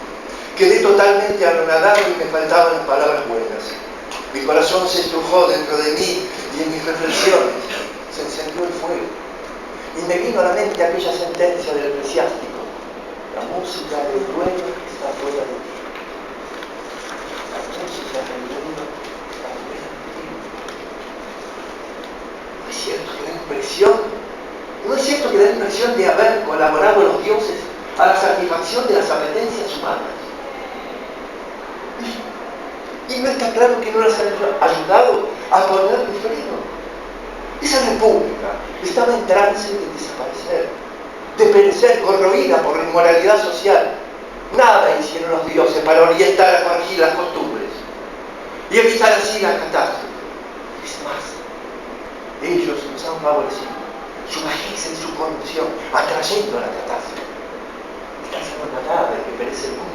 Quedé totalmente anonadado y me faltaban las palabras buenas. Mi corazón se estrujó dentro de mí y en mis reflexiones se encendió el fuego. Y me vino a la mente aquella sentencia del eclesiástico: la música del dueño está fuera de ti. La música del dueño está fuera de ti. ¿No es cierto que da impresión? ¿No es cierto que da impresión de haber colaborado los dioses a la satisfacción de las apetencias humanas? Y no está claro que no las han ayudado a ponerle freno. Esa república estaba en trance de desaparecer, de perecer, corroída por la inmoralidad social. Nada hicieron los dioses para orientar a corregir las costumbres y evitar así la catástrofe. Es más, ellos nos han favorecido. Sumergirse en su corrupción, atrayendo a la catástrofe. Están haciendo nada de que perece el mundo.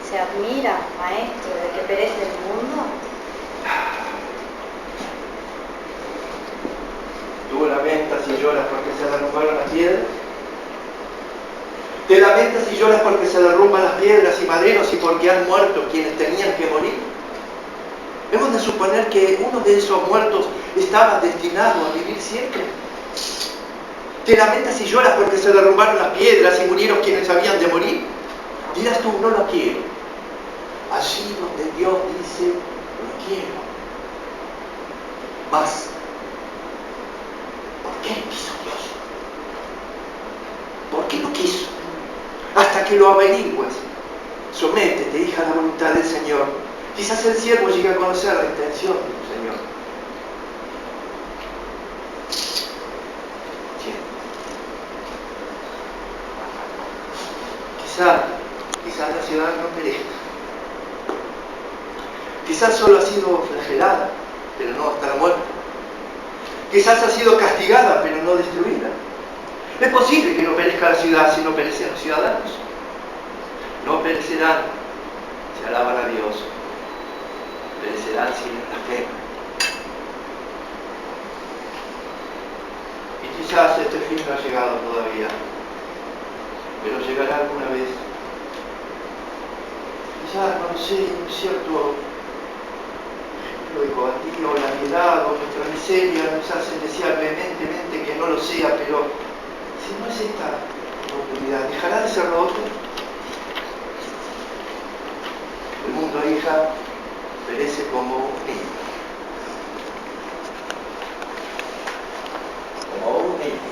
¿Se admira, maestro, de que perece el mundo? Tú lamentas y lloras porque se derrumbaron las piedras. Te lamentas y lloras porque se derrumban las piedras y maderos y porque han muerto quienes tenían que morir. Hemos de suponer que uno de esos muertos estaba destinado a vivir siempre. Te lamentas y lloras porque se derrumbaron las piedras y murieron quienes habían de morir. Dirás tú: no lo quiero. Allí donde Dios dice: lo quiero. Mas, ¿por qué quiso Dios? ¿Por qué lo quiso? Hasta que lo averigües. Sométete, hija, a la voluntad del Señor. Quizás el siervo llegue a conocer la intención de tu Señor. Quizás la ciudad no perezca. Quizás solo ha sido flagelada, pero no hasta la muerte. Quizás ha sido castigada, pero no destruida. Es posible que no perezca la ciudad si no perecen los ciudadanos. No perecerán si alaban a Dios. Perecerán si les blasfeman. Y quizás este fin no ha llegado todavía, pero llegará alguna vez. Quizás, no sé, un cierto ejemplo antiguo, la piedad o nuestra miseria nos hacen desear vehementemente que no lo sea, pero si no es esta oportunidad, ¿dejará de ser lo otro? El mundo, hija, perece como un niño. Como un niño.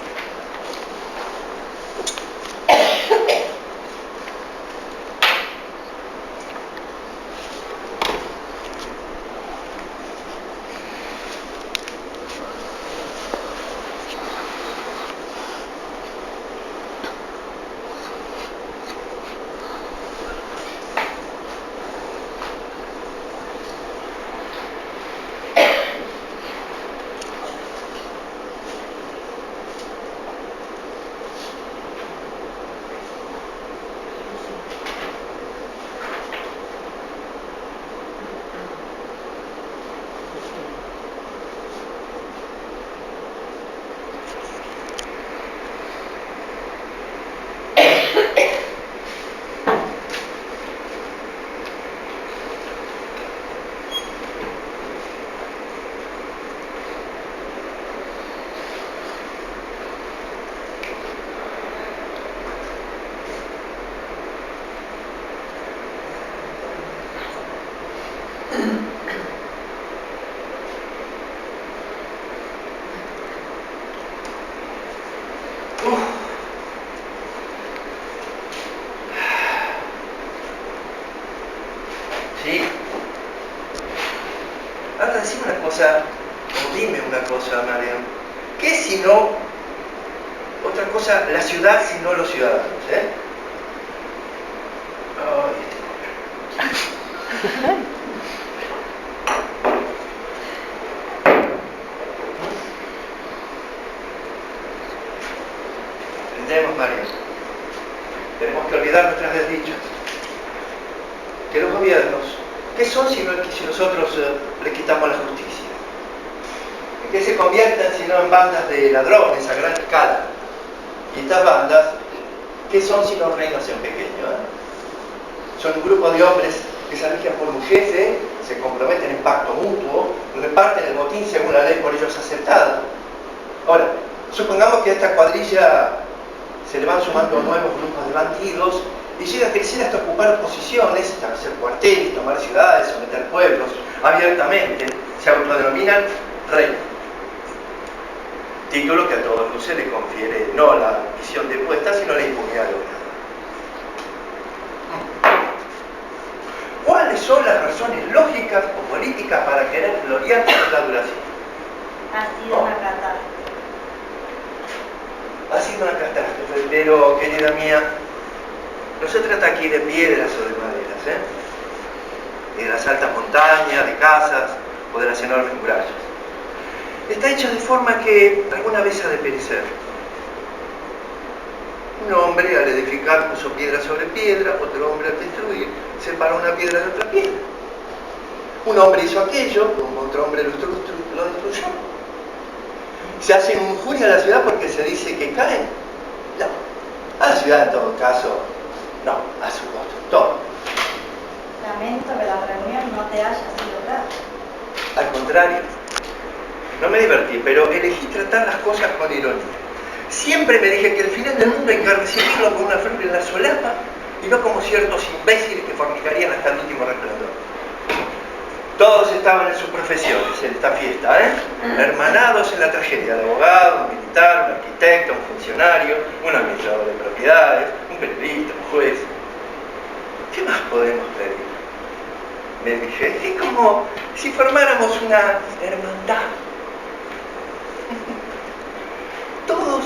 ¿Sí? Ahora decime una cosa, o dime una cosa, María. ¿Qué es si no, otra cosa, la ciudad si no los ciudadanos? Entendemos, María. Tenemos que olvidar nuestras desdichas. Que los gobiernos, ¿qué son si nosotros le quitamos la justicia? ¿En qué se convierten si no en bandas de ladrones a gran escala? Y estas bandas, ¿qué ¿Qué son si los reinos en pequeño? Son un grupo de hombres que se rigen por un jefe, se comprometen en pacto mutuo, reparten el botín según la ley por ellos aceptada. Ahora, supongamos que a esta cuadrilla se le van sumando nuevos grupos de bandidos y llega a crecer hasta ocupar posiciones, establecer cuarteles, tomar ciudades, someter pueblos, abiertamente se autodenominan reinos. Título que a todos luces le confiere no la visión de puesta, sino la impunidad lograda. ¿Cuáles son las razones lógicas o políticas para querer gloriarse en la duración? Ha sido una catástrofe. Ha sido una catástrofe, pero querida mía, no se trata aquí de piedras o de maderas, de las altas montañas, de casas o de las enormes murallas. Está hecho de forma que alguna vez ha de perecer. Un hombre al edificar puso piedra sobre piedra, otro hombre al destruir separó una piedra de otra piedra. Un hombre hizo aquello, otro hombre lo destruyó. ¿Se hace injuria a la ciudad porque se dice que caen? No. A la ciudad en todo caso, no, a su constructor. Lamento que la reunión no te haya sido grata. Al contrario, no me divertí, pero elegí tratar las cosas con ironía. Siempre me dije que el final del mundo hay que recibirlo con una frente en la solapa y no como ciertos imbéciles que fornicarían hasta el último resplandor. Todos estaban en sus profesiones en esta fiesta, hermanados en la tragedia de abogado, un militar, un arquitecto, un funcionario, un administrador de propiedades, un periodista, un juez. ¿Qué más podemos pedir? Me dije, es como si formáramos una hermandad. Todos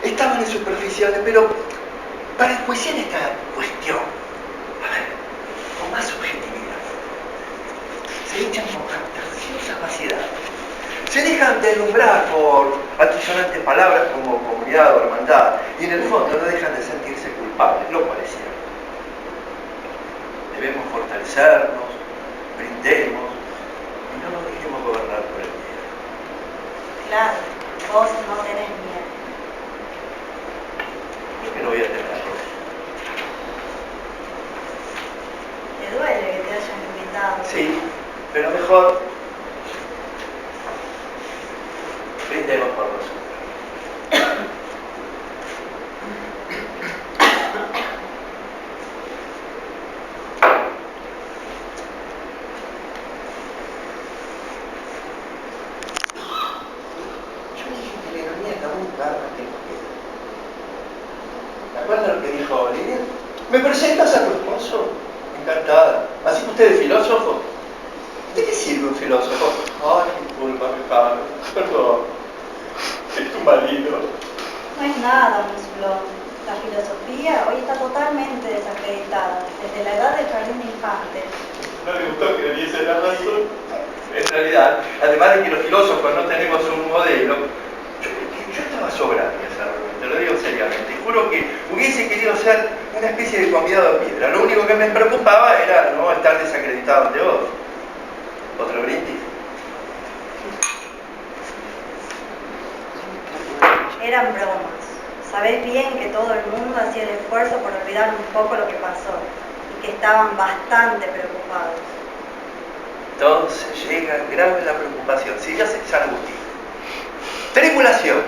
estaban en sus profesiones, pero para enjuiciar esta cuestión, con más objetividad, se echan con captanciosa vaciedad. Se dejan deslumbrar por altisonantes palabras como comunidad o hermandad, y en el fondo no dejan de sentirse culpables, lo cual es cierto. Debemos fortalecernos, brindemos, y no nos dejemos gobernar por el miedo. Claro, vos no tenés miedo. ¿Por qué no voy a tenerlo? ¿Te duele que te hayan invitado? Sí, pero mejor brindemos por nosotros. Yo dije que la ironía está muy cara que nos queda. ¿Te acuerdas lo que dijo Olivia? ¿Me presentas a tu esposo? Encantada. ¿Así que usted es filósofo? ¿De qué sirve un filósofo? Ay, disculpa, Carlos. Perdón. Es tu marido. No es nada, Miss Blond. La filosofía hoy está totalmente desacreditada, desde la edad del jardín de infantes. No le gustó que le diese la razón. En realidad, además de que los filósofos no tenemos un modelo, yo estaba sobrado en esa reunión, te lo digo seriamente. Y juro que hubiese querido ser una especie de convidado de piedra. Lo único que me preocupaba era no estar desacreditado ante vos. ¿Otro brindis? Eran bromas. Sabés bien que todo el mundo hacía el esfuerzo por olvidar un poco lo que pasó y que estaban bastante preocupados. Entonces llega grave la preocupación. Si ya sé San Agustín. Tribulación.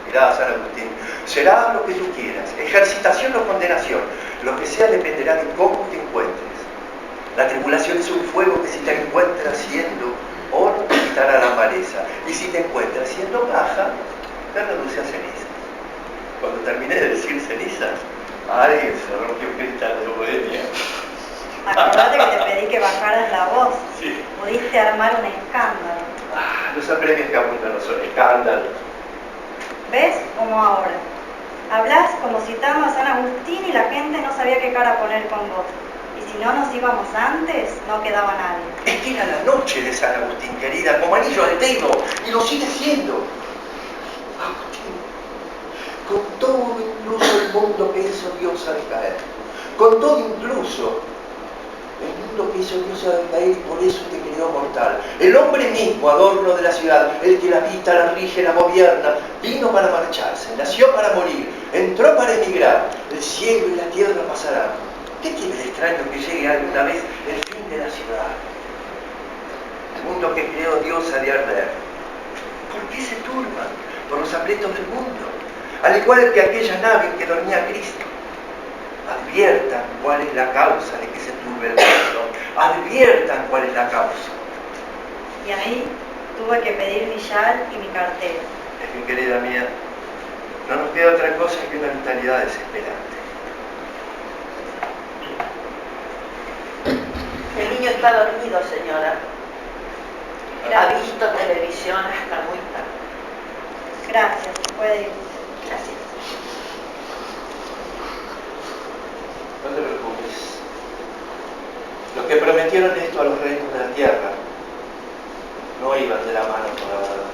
Mirá, San Agustín. Será lo que tú quieras. Ejercitación o condenación. Lo que sea dependerá de cómo te encuentres. La tribulación es un fuego que si te encuentras siendo oro, te quitará la maleza. Y si te encuentras siendo paja, te reduce a ceniza. Cuando terminé de decir ceniza, alguien se rompió un cristal de bohemia. Acordate que te pedí que bajaras la voz. Sí. Pudiste armar un escándalo. Los apremios que abundan no son escándalos. ¿Ves? Como ahora. Hablás como citando a San Agustín y la gente no sabía qué cara poner con vos. Y si no nos íbamos antes, no quedaba nadie. Es que era la noche de San Agustín, querida, como anillo al dedo, y lo sigue siendo. Agustín, con todo incluso el mundo que hizo Dios al caer, con todo incluso el mundo que hizo Dios al caer, y por eso te creó mortal. El hombre mismo, adorno de la ciudad, el que la habita, la rige, la gobierna, vino para marcharse, nació para morir. entró para emigrar. El cielo y la tierra pasarán. ¿Qué tiene de extraño que llegue alguna vez el fin de la ciudad? El mundo que creó Dios ha de arder. ¿Por qué se turban? Por los aprietos del mundo. Al igual que aquella nave en que dormía Cristo. Adviertan cuál es la causa de que se turbe el mundo. Adviertan cuál es la causa. Y ahí tuve que pedir mi chal y mi cartera. Es que, querida mía, no nos queda otra cosa que una vitalidad desesperante. El niño está dormido, señora. Ha visto televisión hasta muy tarde. Gracias, puede ir. Gracias. No te preocupes. Los que prometieron esto a los reinos de la tierra no iban de la mano con la verdad.